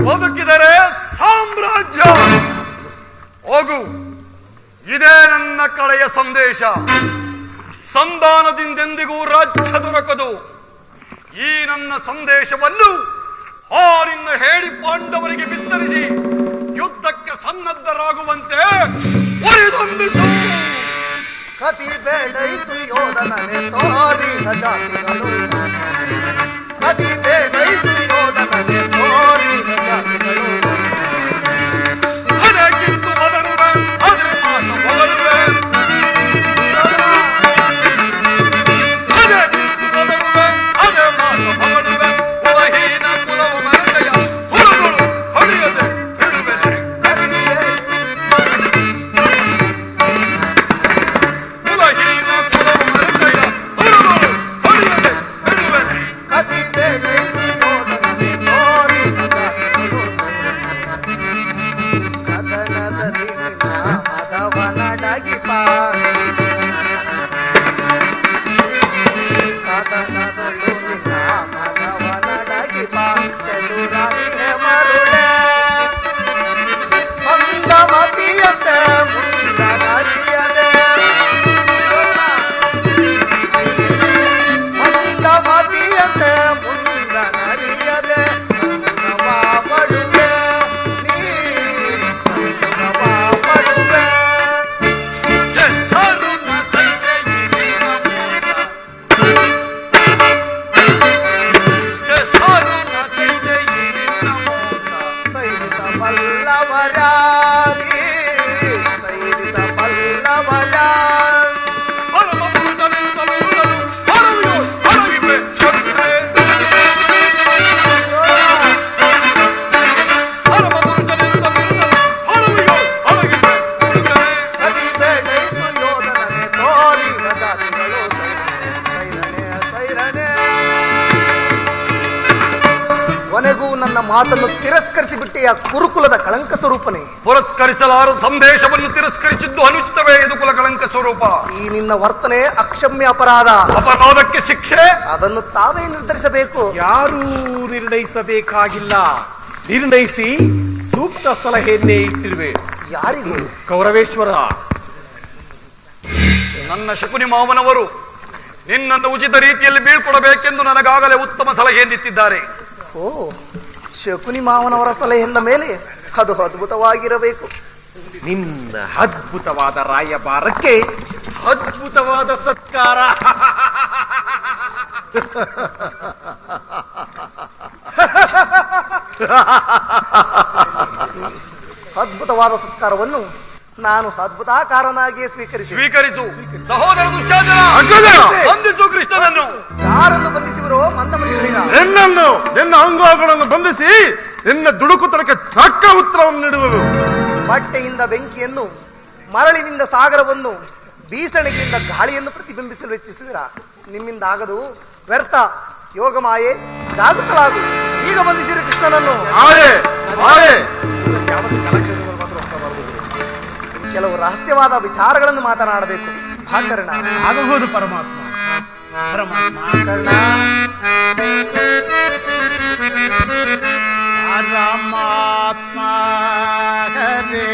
ಬದುಕಿದರೆ ಸಾಮ್ರಾಜ್ಯ. ಹೋಗು, ಇದೇ ನನ್ನ ಕಡೆಯ ಸಂದೇಶ. ಸಂಧಾನದಿಂದೆಂದಿಗೂ ರಾಜ್ಯ ದೊರಕದು. ಈ ನನ್ನ ಸಂದೇಶವನ್ನು ನಿನ್ನ ಹೇಳಿ ಪಾಂಡವರಿಗೆ ಬಿತ್ತರಿಸಿ ಯುದ್ಧಕ್ಕೆ ಸನ್ನದ್ಧರಾಗುವಂತೆ ಒರಿದೊಂದಿಸು. ಕತಿ ಬೇಡೈಸು ಯೋಧನನೆ ತೋರಿ ಜಾತಿಗಳು, ಕತಿ ಬೇಡೈಸು ಯೋಧನನೆ ತೋರಿ ಜಾತಿಗಳು. ಅದಕ್ಕಿಂತ ಮೊದಲುವೆ, ಅದೇ ಮಾತು ಮೊದಲುವೆ, ಅದಕ್ಕಿಂತ ಮೊದಲುವೆ, ಅದೇ ಮಾತು ಮೊದಲುವೆ. ಕುಲಹೀನ ಕುಲವು ಮರೆತೆಯ ಕುಲಗಳು ಹೊಡೆಯದೆ ಬಿಡುವೆನೆ. ಕುಲಹೀನ ಕುಲವು ಮರೆತೆಯ ಕುಲಗಳು ಹೊಡೆಯದೆ ಬಿಡುವೆನೆ. ಕತಿ ಬೇಡೈಸು ಯೋಧನನೆ ತೋರಿ ಜಾತಿಗಳು. ಕದನದಲ್ಲಿ ನಿನ್ನ ಮದವನಡಗಿಪ, ಕದನದೊಳು ನಿನ್ನ ಮದವನಡಗಿಪ. ಚದುರಾಣಿಗೆ ಮರುಳೆ ಮಂದಮತಿಯಂತೆ ಮುಂದ ನರಿಯದೆ, ಮಂದಮತಿಯಂತೆ ಮುಂದ ನರಿಯದೆ ನನ್ನವ ಪಡುವೆ ನೀ, ನನ್ನವ ಪಡುವೆ. ಸರುಣ ಸಂಜೆಯಿನ ಮೋಸ, ಸರುಣ ಸಂಜೆಯಿನ ಮೋಸ. ಸೈರಿಸಬಲ್ಲವರಾರಿ, ಸೈರಿಸಬಲ್ಲವರಾರಿ. ಪರಮ ಪುರುಷನಿಂದಲೂ ಹೊರವಿಯೋ ಹೊರಗಿವೆ ಕೊಡುವೆ. ಪರಮ ಪುರುಷನಿಂದಲೂ ಹೊರವಿಯೋ ಹೊರಗಿವೆ ಕೊಡುವೆ. ಕದಿ ಬೇಡೈಸು ಯೋಧನನೆ ತೋರಿ ಜಾತಿಗಳು. ಸೈರಣೆ ಸೈರಣೆ. ಕೊನೆಗೂ ನನ್ನ ಮಾತನ್ನು ತಿರಸ್ಕರಿಸಿ ಬಿಟ್ಟೆಯ ಕುರುಕುಲದ ಕಳಂಕ ಸ್ವರೂಪನೇ. ಪುರಸ್ಕರಿಸಲಾರ ಸಂದೇಶವನ್ನು ತಿರಸ್ಕರಿಸಿದ್ದು ಅನುಚಿತವೇ ಇದು ಕುಲ ಕಳಂಕ ಸ್ವರೂಪ. ಈ ನಿನ್ನ ವರ್ತನೆ ಅಕ್ಷಮ್ಯ ಅಪರಾಧ. ಅಪರಾಧಕ್ಕೆ ಶಿಕ್ಷೆ ಅದನ್ನು ತಾವೇ ನಿರ್ಧರಿಸಬೇಕು. ಯಾರೂ ನಿರ್ಣಯಿಸಬೇಕಾಗಿಲ್ಲ. ನಿರ್ಣಯಿಸಿ ಸೂಕ್ತ ಸಲಹೆಯನ್ನೇ ಇಟ್ಟಿರುವೆ. ಯಾರಿಗೂ? ಕೌರವೇಶ್ವರ. ನನ್ನ ಶಕುನಿ ಮಾವನವರು ನಿನ್ನನ್ನು ಉಚಿತ ರೀತಿಯಲ್ಲಿ ಬೀಳ್ಕೊಡಬೇಕೆಂದು ನನಗಾಗಲೇ ಉತ್ತಮ ಸಲಹೆಯನ್ನಿತ್ತಿದ್ದಾರೆ. ಓ, ಶಕುನಿ ಮಾವನವರ ಸಲಹೆಯಿಂದ ಮೇಲೆ ಅದು ಅದ್ಭುತವಾಗಿರಬೇಕು. ನಿನ್ನ ಅದ್ಭುತವಾದ ರಾಯಭಾರಕ್ಕೆ ಅದ್ಭುತವಾದ ಸತ್ಕಾರ. ಅದ್ಭುತವಾದ ಸತ್ಕಾರವನ್ನು ನಾನು ಅದ್ಭುತಾಕಾರನಾಗಿಯೇ ಸ್ವೀಕರಿಸು. ಸಹೋದರ ದುಶ್ಯಾಸನ, ಬಂಧಿಸು ಕೃಷ್ಣನನ್ನು. ಯಾರನ್ನು ಬಂಧಿಸುವರೋ ಮಂದಮತಿಗಳಿರ. ನಿನ್ನನ್ನು, ನಿನ್ನ ಅಂಗಗಳನ್ನು ಬಂಧಿಸಿ ನಿನ್ನ ದುಡುಕುತನಕ್ಕೆ ತಕ್ಕ ಉತ್ತರವನ್ನು ನೀಡುವರು. ಬಟ್ಟೆಯಿಂದ ಬೆಂಕಿಯನ್ನು, ಮರಳಿನಿಂದ ಸಾಗರವನ್ನು, ಬೀಸಣಿಗೆಯಿಂದ ಗಾಳಿಯನ್ನು ಪ್ರತಿಬಿಂಬಿಸಲು ವೆಚ್ಚಿಸುವಿರಾ? ನಿಮ್ಮಿಂದ ಆಗದು, ವ್ಯರ್ಥ. ಯೋಗ ಮಾಯೆ, ಜಾಗೃತಳಾಗು. ಈಗ ಬಂಧಿಸಿರಿ ಕೃಷ್ಣನನ್ನು. ಕೆಲವು ರಹಸ್ಯವಾದ ವಿಚಾರಗಳನ್ನು ಮಾತನಾಡಬೇಕು. ಕರ್ಣ. ಆಗಬಹುದು ಪರಮಾತ್ಮ. ಪರಮಾತ್ಮ ಕರ್ಣ. ಪರಮಾತ್ಮ ಹರೇ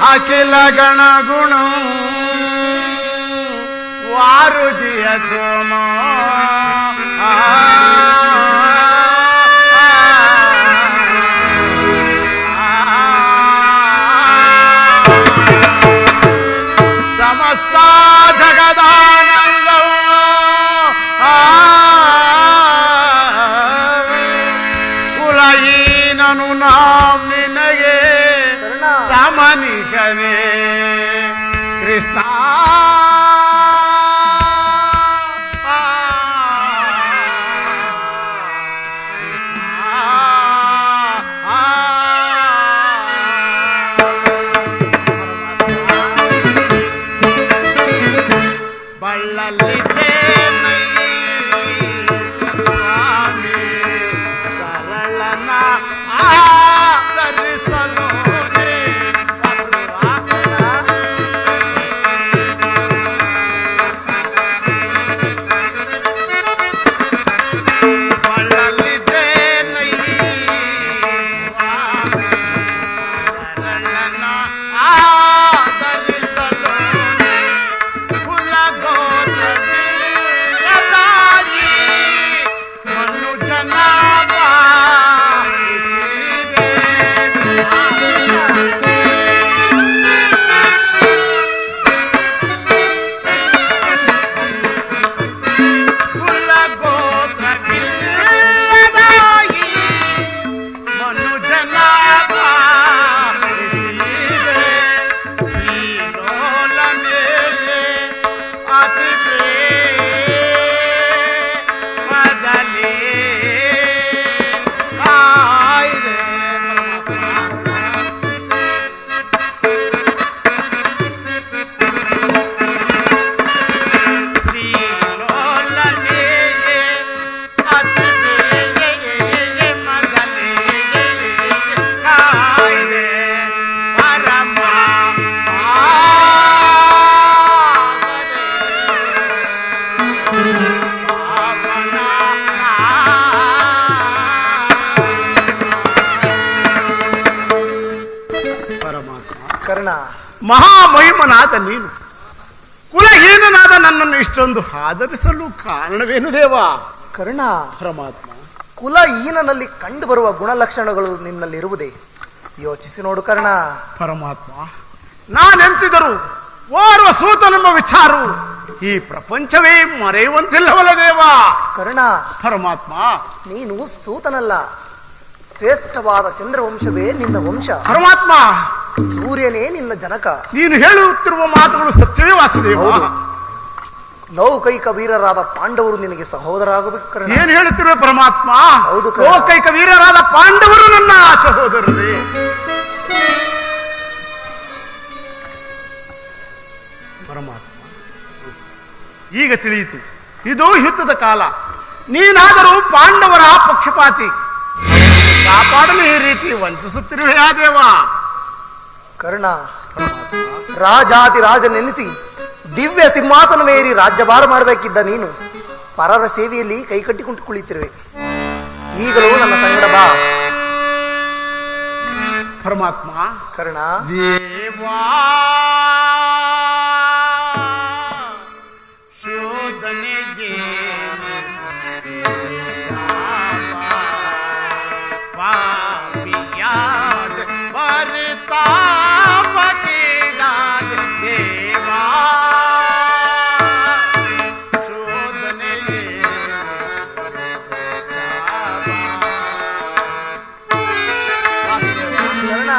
ಅಖಿಲ ಗಣಗುಣ ವಾರುಜಿಯ ಸೋಮ ಸಮಸ್ತ ಜಗದಾನಂದವು ಕುಲಹೀನನು ನಾಂ ನಿನಗೆ ಸಮನಿಕವೇ ಕೃಷ್ಣ ಕರ್ಣ, ಮಹಾಮಹಿಮನಾದ ನೀನು ಕುಲಹೀನನಾದ ನನ್ನನ್ನು ಇಷ್ಟೊಂದು ಆದರಿಸಲು ಕಾರಣವೇನು ದೇವ? ಕರ್ಣ, ಪರಮಾತ್ಮ, ಕುಲ ಈನನಲ್ಲಿ ಕಂಡು ಬರುವ ಗುಣಲಕ್ಷಣಗಳು ನಿನ್ನಲ್ಲಿರುವುದೇ? ಯೋಚಿಸಿ ನೋಡು ಕರ್ಣ. ಪರಮಾತ್ಮ, ನಾನೆಂತಿದ್ದರು ಓರ್ವ ಸೂತನೆಂಬ ವಿಚಾರವು ಈ ಪ್ರಪಂಚವೇ ಮರೆಯುವಂತಿಲ್ಲವಲ್ಲ ದೇವ? ಕರ್ಣ, ಪರಮಾತ್ಮ, ನೀನು ಸೂತನಲ್ಲ, ಶ್ರೇಷ್ಠವಾದ ಚಂದ್ರವಂಶವೇ ನಿನ್ನ ವಂಶ. ಪರಮಾತ್ಮ, ಸೂರ್ಯನೇ ನಿನ್ನ ಜನಕ. ನೀನು ಹೇಳುತ್ತಿರುವ ಮಾತುಗಳು ಸತ್ಯವೇ ವಾಸುದೇವ? ಹೌದು. ಲೌಕೈಕ ವೀರರಾದ ಪಾಂಡವರು ನಿನಗೆ ಸಹೋದರ ಆಗಬೇಕು ಕರ್ಣ. ಏನು ಹೇಳುತ್ತಿರುವ ಪರಮಾತ್ಮ? ಹೌದು ಕರ್ಣ. ಲೋಕೈಕ ವೀರರಾದ ಪಾಂಡವರು ನನ್ನ ಸಹೋದರರೇ. ಪರಮಾತ್ಮ, ಈಗ ತಿಳಿಯಿತು, ಇದು ಯುದ್ಧದ ಕಾಲ. ನೀನಾದರೂ ಪಾಂಡವರ ಪಕ್ಷಪಾತಿ, ಕಾಪಾಡಲು ಈ ರೀತಿ ವಂಚಿಸುತ್ತಿರುವೆಯಾ ದೇವ? ಕರ್ಣ, ರಾಜಾತಿ ರಾಜನೆನಿಸಿ ದಿವ್ಯ ಸಿಂಹಾಸನವೇರಿ ರಾಜ್ಯಭಾರ ಮಾಡಬೇಕಿದ್ದ ನೀನು ಪರರ ಸೇವೆಯಲ್ಲಿ ಕೈಕಟ್ಟಿಕೊಂಡು ಕುಳಿತಿರುವೆ. ಈಗಲೂ ನನ್ನ ಸಂಗಡ ಬಾ. ಪರಮಾತ್ಮ, ಕರ್ಣ, ದೇವಾ ಶೋಧನೆಗೆ ಪಾಪಿಯಾದ ಪರಿತಾಪಕೀಡಾದ ದೇವಾ ಶೋಧನೆಗೆ ಕರ್ಣ,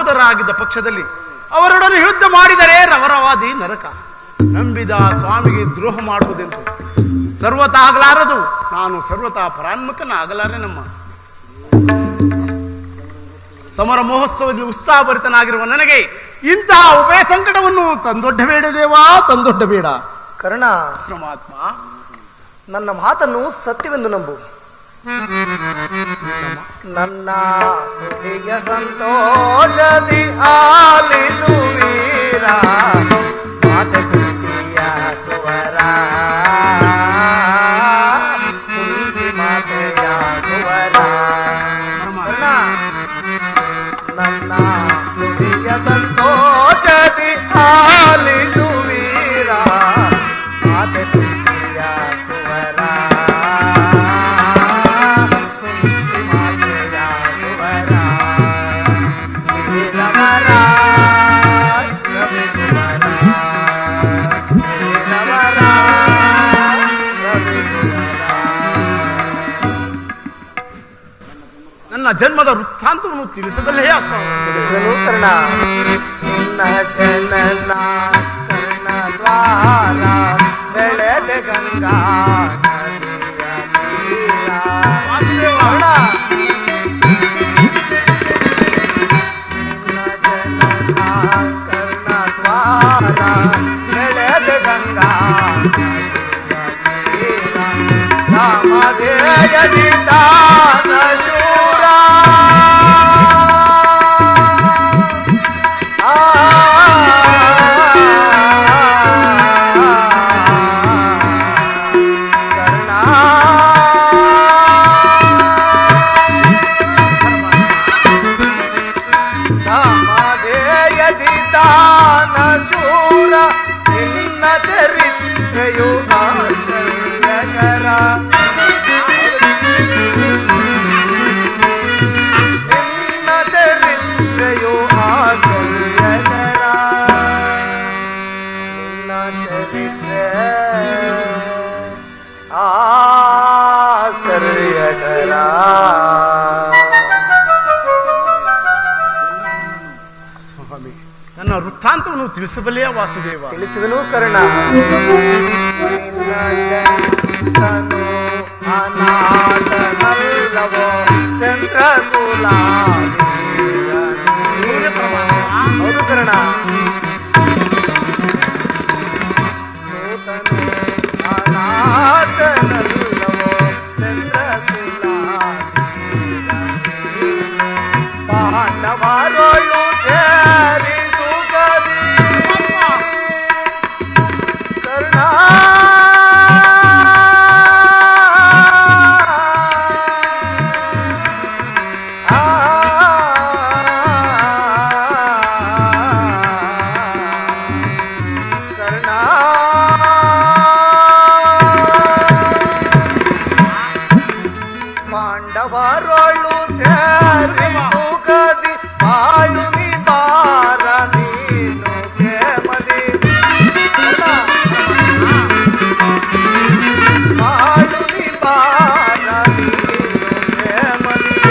ಸಹೋದರರಾಗಿದ್ದ ಪಕ್ಷದಲ್ಲಿ ಅವರೊಡನೆ ಯುದ್ಧ ಮಾಡಿದರೆ ರವರವಾದಿ ನರಕ. ನಂಬಿದ ಸ್ವಾಮಿಗೆ ದ್ರೋಹ ಮಾಡುವುದೆಂದು ಸರ್ವತಾ ಆಗಲಾರದು. ನಾನು ಸರ್ವತಾ ಪರಾನ್ಮುಖನ ಆಗಲಾರೆ. ನಮ್ಮ ಸಮರ ಮಹೋತ್ಸವದಲ್ಲಿ ಉತ್ಸಾಹಭರಿತನಾಗಿರುವ ನನಗೆ ಇಂತಹ ಉಭಯ ಸಂಕಟವನ್ನು ತಂದೊಡ್ಡಬೇಡ ದೇವಾ, ತಂದೊಡ್ಡಬೇಡ. ಕರ್ಣ, ಪರಮಾತ್ಮ, ನನ್ನ ಮಾತನ್ನು ಸತ್ಯವೆಂದು ನಂಬು. ನನ್ನ ಹೃದಯ ಸಂತೋಷದಿ ಆಲಿಸುವೀರ ಮಾತ ಕುಂತಿಯ ಕುವರ, ಕುಂತಿ ಮಾತೆಯ ಕುವರ. ನನ್ನ ಹೃದಯ ಸಂತೋಷದಿ ಆಲಿಸುವೀರ ಮಾತ ಕುಂತಿಯ ಕುವರ, ನನ್ನ ಜನ್ಮದ ವೃತ್ತಾಂತವನ್ನು ತಿಳಿಸಬಲ್ಲೆಯಾ ತಿಳಿಸಲು ಕರ್ಣ. ನಿನ್ನ ಜನನ ಕರ್ಣ ದ್ವಾರ ಬೆಳೆದ ಗಂಗಾ ನದಿಯ ತೀರ. ಕರ್ಣ, ನಿನ್ನ ಜನನ ಕರ್ಣ ದ್ವಾರ ಬೆಳೆದ ಗಂಗಾ ನದಿಯ ತೀರ. ನಾಮಧೇಯದಿ ದಾನ ಶೂರ, ಶೂರ ನಿನ್ನ ಚರಿತ್ರೆಯು ಆಶ್ಚರ್ಯಕರ. ನಿನ್ನ ಚರಿತ್ರೆಯು ಆಶ್ಚರ್ಯಕರ. ನಿನ್ನ ಚರಿತ್ರೆ ಆಶ್ಚರ್ಯಕರ. ನನ್ನ ವೃತ್ತಾಂತವನ್ನು ತಿಳಿಸಬಲ್ಲೆಯಾ ವಾಸುದೇವ? ತಿಳಿಸುವೆನು ಕರ್ಣ. ನಿನ್ನ ಚಂದ್ರನು ಅನಾಥನಲ್ಲವೋ ಚಂದ್ರಕುಲ. ಹೌದು ಕರ್ಣ. ಸೂತನು ಅನಾಥನಲ್ಲವೋ ಚಂದ್ರಕುಲ. ಪಾಂಡವರೊಳು ಸೇರಿ ಕರ್ಣ. ಕರ್ಣ, ಪಾಂಡವರೊಳು ಸೇರಿ ಸುಖದಿ ಬಾಳು ನಿ ಬಾರ ನೀನು ಕ್ಷೇಮದಿ. ಬಾಳು ನಿ ಬಾರ ನೀನು ಕ್ಷೇಮದಿ.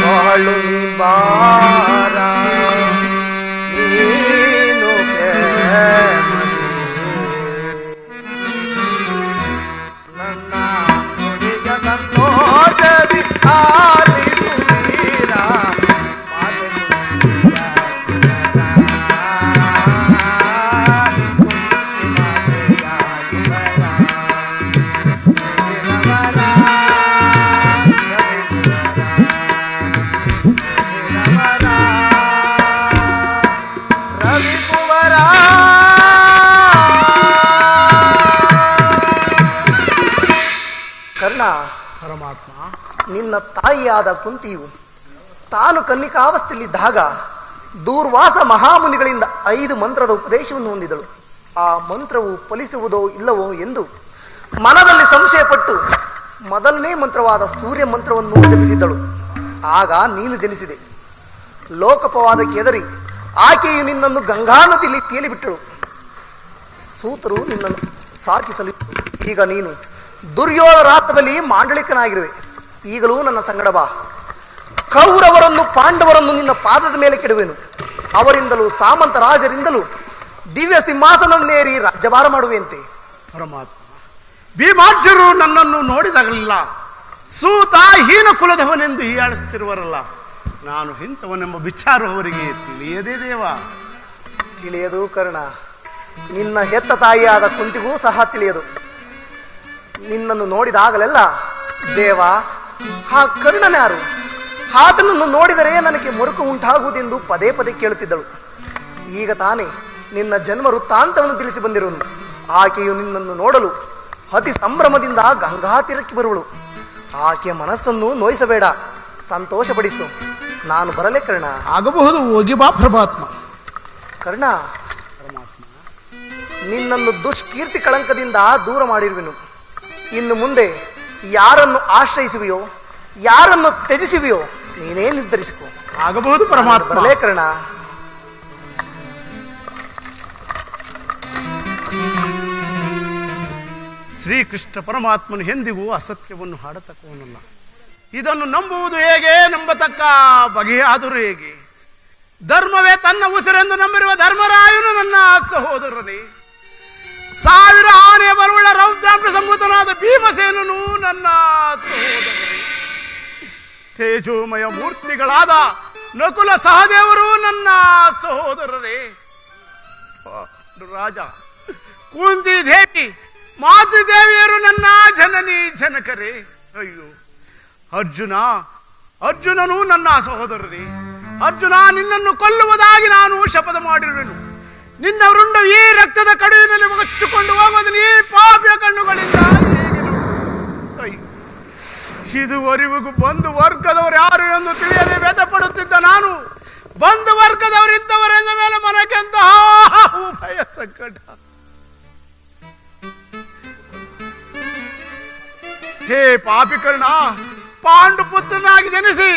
ಬಾಳು ನಿ ಬಾರ ನೀನು ಕ್ಷೇಮದಿ. ನನ್ನ ನುಡಿಯ ಸಂತೋಷದಿ ಆಲಿಸುವೀರ ಮಾತೆ ಕುಂತಿಯ ಕುವರ, ಕುಂತಿ ಮಾತೆಯ ಕುವರ. ರವರ ರವಿಕುವರ. ಕರ್ಣ, ಪರಮಾತ್ಮ, ನಿನ್ನ ತಾಯಿಯಾದ ಕುಂತಿಯು ತಾನು ಕನ್ನಿಕಾವಸ್ಥೆಯಲ್ಲಿದ್ದಾಗ ದೂರ್ವಾಸ ಮಹಾಮುನಿಗಳಿಂದ 5 ಮಂತ್ರದ ಉಪದೇಶವನ್ನು ಹೊಂದಿದಳು. ಆ ಮಂತ್ರವು ಫಲಿಸುವುದೋ ಇಲ್ಲವೋ ಎಂದು ಮನದಲ್ಲಿ ಸಂಶಯಪಟ್ಟು ಮೊದಲನೇ ಮಂತ್ರವಾದ ಸೂರ್ಯ ಮಂತ್ರವನ್ನು ಜಪಿಸಿದ್ದಳು. ಆಗ ನೀನು ಜನಿಸಿದೆ. ಲೋಕಪವಾದಕ್ಕೆ ಎದರಿ ಆಕೆಯು ನಿನ್ನನ್ನು ಗಂಗಾ ನದಿಯಲ್ಲಿ ತೇಲಿಬಿಟ್ಟಳು. ಸೂತರು ನಿನ್ನನ್ನು ಸಾಕಿಸಲು. ಈಗ ನೀನು ದುರ್ಯೋಧನ ರಾಷ್ಟ್ರದಲ್ಲಿ ಮಾಂಡಳಿಕನಾಗಿರುವೆ. ಈಗಲೂ ನನ್ನ ಸಂಗಡ ಬಾ. ಕೌರವರನ್ನು ಪಾಂಡವರನ್ನು ನಿನ್ನ ಪಾದದ ಮೇಲೆ ಕೆಡುವೆನು. ಅವರಿಂದಲೂ ಸಾಮಂತ ರಾಜರಿಂದಲೂ ದಿವ್ಯ ಸಿಂಹಾಸನವನ್ನೇರಿ ರಾಜ್ಯಭಾರ ಮಾಡುವೆಂತೆ. ಪರಮಾತ್ಮ, ಭೀಮಾರ್ಜರು ನನ್ನನ್ನು ನೋಡಿದಾಗಲಿಲ್ಲ ಸೂತ ಹೀನ ಕುಲದವನೆಂದು ಹೀಯಾಳಿಸುತ್ತಿರುವರಲ್ಲ, ನಾನು ಇಂಥವನೆಂಬ ವಿಚಾರ ಅವರಿಗೆ ತಿಳಿಯದೇ ದೇವ. ತಿಳಿಯದು ಕರ್ಣ, ನಿನ್ನ ಹೆತ್ತ ತಾಯಿಯಾದ ಕುಂತಿಗೂ ಸಹ ತಿಳಿಯದು. ನಿನ್ನನ್ನು ನೋಡಿದಾಗಲೆಲ್ಲ ದೇವ, ಆ ಕರ್ಣನ್ಯಾರು? ಆತನನ್ನು ನೋಡಿದರೆ ನನಗೆ ಮುರುಕು ಉಂಟಾಗುವುದೆಂದು ಪದೇ ಪದೇ ಕೇಳುತ್ತಿದ್ದಳು. ಈಗ ತಾನೇ ನಿನ್ನ ಜನ್ಮ ವೃತ್ತಾಂತವನ್ನು ತಿಳಿಸಿ ಬಂದಿರುವನು. ಆಕೆಯು ನಿನ್ನನ್ನು ನೋಡಲು ಅತಿ ಸಂಭ್ರಮದಿಂದ ಗಂಗಾ ತೀರಕ್ಕೆ ಬರುವಳು. ಆಕೆಯ ಮನಸ್ಸನ್ನು ನೋಯಿಸಬೇಡ, ಸಂತೋಷಪಡಿಸು. ನಾನು ಬರಲೇ ಕರ್ಣ? ಆಗಬಹುದು, ಹೋಗಿ ಬಾ ಪರಮಾತ್ಮ. ಕರ್ಣ, ನಿನ್ನನ್ನು ದುಷ್ಕೀರ್ತಿ ಕಳಂಕದಿಂದ ದೂರ ಮಾಡಿರುವೆನು. ಇನ್ನು ಮುಂದೆ ಯಾರನ್ನು ಆಶ್ರಯಿಸುವೆಯೋ, ಯಾರನ್ನು ತ್ಯಜಿಸುವೆಯೋ ನೀನೇ ನಿರ್ಧರಿಸಿಕೊ. ಆಗಬಹುದು ಪರಮಾತ್ಮ. ಬರಲೇ ಕರ್ಣ? ಶ್ರೀಕೃಷ್ಣ ಪರಮಾತ್ಮನು ಎಂದಿಗೂ ಅಸತ್ಯವನ್ನು ಹಾಡತಕ್ಕವನಲ್ಲ. ಇದನ್ನು ನಂಬುವುದು ಹೇಗೆ, ನಂಬತಕ್ಕ ಬಗೆಯಾದರೂ ಹೇಗೆ? ಧರ್ಮವೇ ತನ್ನ ಉಸಿರೆಂದು ನಂಬಿರುವ ಧರ್ಮರಾಯನು ನನ್ನ ಸಹೋದರನೇ. 1000 ಆನೆ ಬರುವುಳ್ಳ ರೌದ್ರಾಂಶ ಸಂಭೂತನಾದ ಭೀಮಸೇನನು ನನ್ನ ಸಹೋದರನೇ. ತೇಜೋಮಯ ಮೂರ್ತಿಗಳಾದ ನಕುಲ ಸಹದೇವರು ನನ್ನ ಸಹೋದರರೇ. ರಾಜ ಕುಂತಿ ದೇವಿ ಮಾತೃದೇವಿಯರು ನನ್ನ ಜನನಿ ಜನಕರೇ. ಅಯ್ಯೋ ಅರ್ಜುನನು ನನ್ನ ಸಹೋದರರೇ. ಅರ್ಜುನ, ನಿನ್ನನ್ನು ಕೊಲ್ಲುವುದಾಗಿ ನಾನು ಶಪಥ ಮಾಡಿರುವೆನು. ನಿನ್ನ ವೃಂಡ ಈ ರಕ್ತದ ಕಡುವಿನಲ್ಲಿ ಮುಗಚಿಕೊಂಡು ಹೋಗುವುದನ್ನು ಈ ಪಾಪಿಯ ಕಣ್ಣುಗಳಿಂದ ಅಯ್ಯೋ, ಇದುವರೆಗೂ ಬಂಧು ವರ್ಗದವರು ಯಾರು ಎಂದು ತಿಳಿಯದೆ ವ್ಯಥೆ ಪಡುತ್ತಿದ್ದ ನಾನು, ಬಂಧು ವರ್ಗದವರಿದ್ದವರೆಂದ ಮೇಲೆ ಮನಕ್ಕೆಂತಹ ಭಯ ಸಂಕಟ. ಹೇ ಪಾಪಿಕರ್ಣ, ಪಾಂಡು ಪುತ್ರನಾಗಿ ಜನಿಸಿ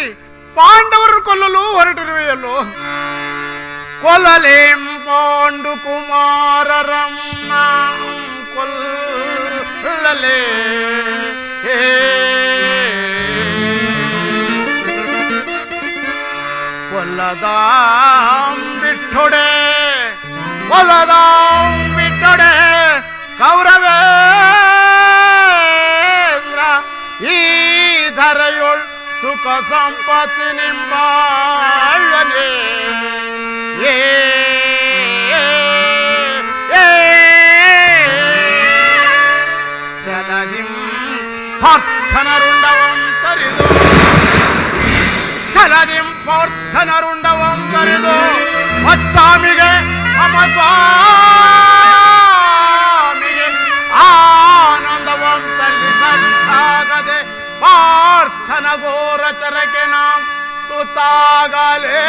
ಪಾಂಡವರನ್ನು ಕೊಲ್ಲಲು ಹೊರಟಿರುವೆಯಲ್ಲೋ. ಕೊಲ್ಲಲೇಂ ಪಾಂಡು ಕುಮಾರರನ್ನ ಕೊಲ್ಲಲೇ ಕೊಲ್ಲದಾಂ ಬಿಟ್ಟೊಡೆ ಕೌರವೇಂದ್ರ ಈ ಧರೆಯೊಳ್ ಸುಖ ಸಂಪತ್ತಿ ನಿಂಬಾಳ್ವನೇ. ಚಲದಿಂ ಪಾರ್ಥನರುಂಡವಂ ತರಿದು ಅಚ್ಚಾಮಿಗೆ ಅಮಸ್ವಾಮಿಗೆ ಆನಂದವಂ ಸಲ್ಲಿಸಂತಾಗದೆ ಪಾರ್ಥನ ಘೋರ ಚರಕೆ ನಾಂ ತುತಾಗಲೇ.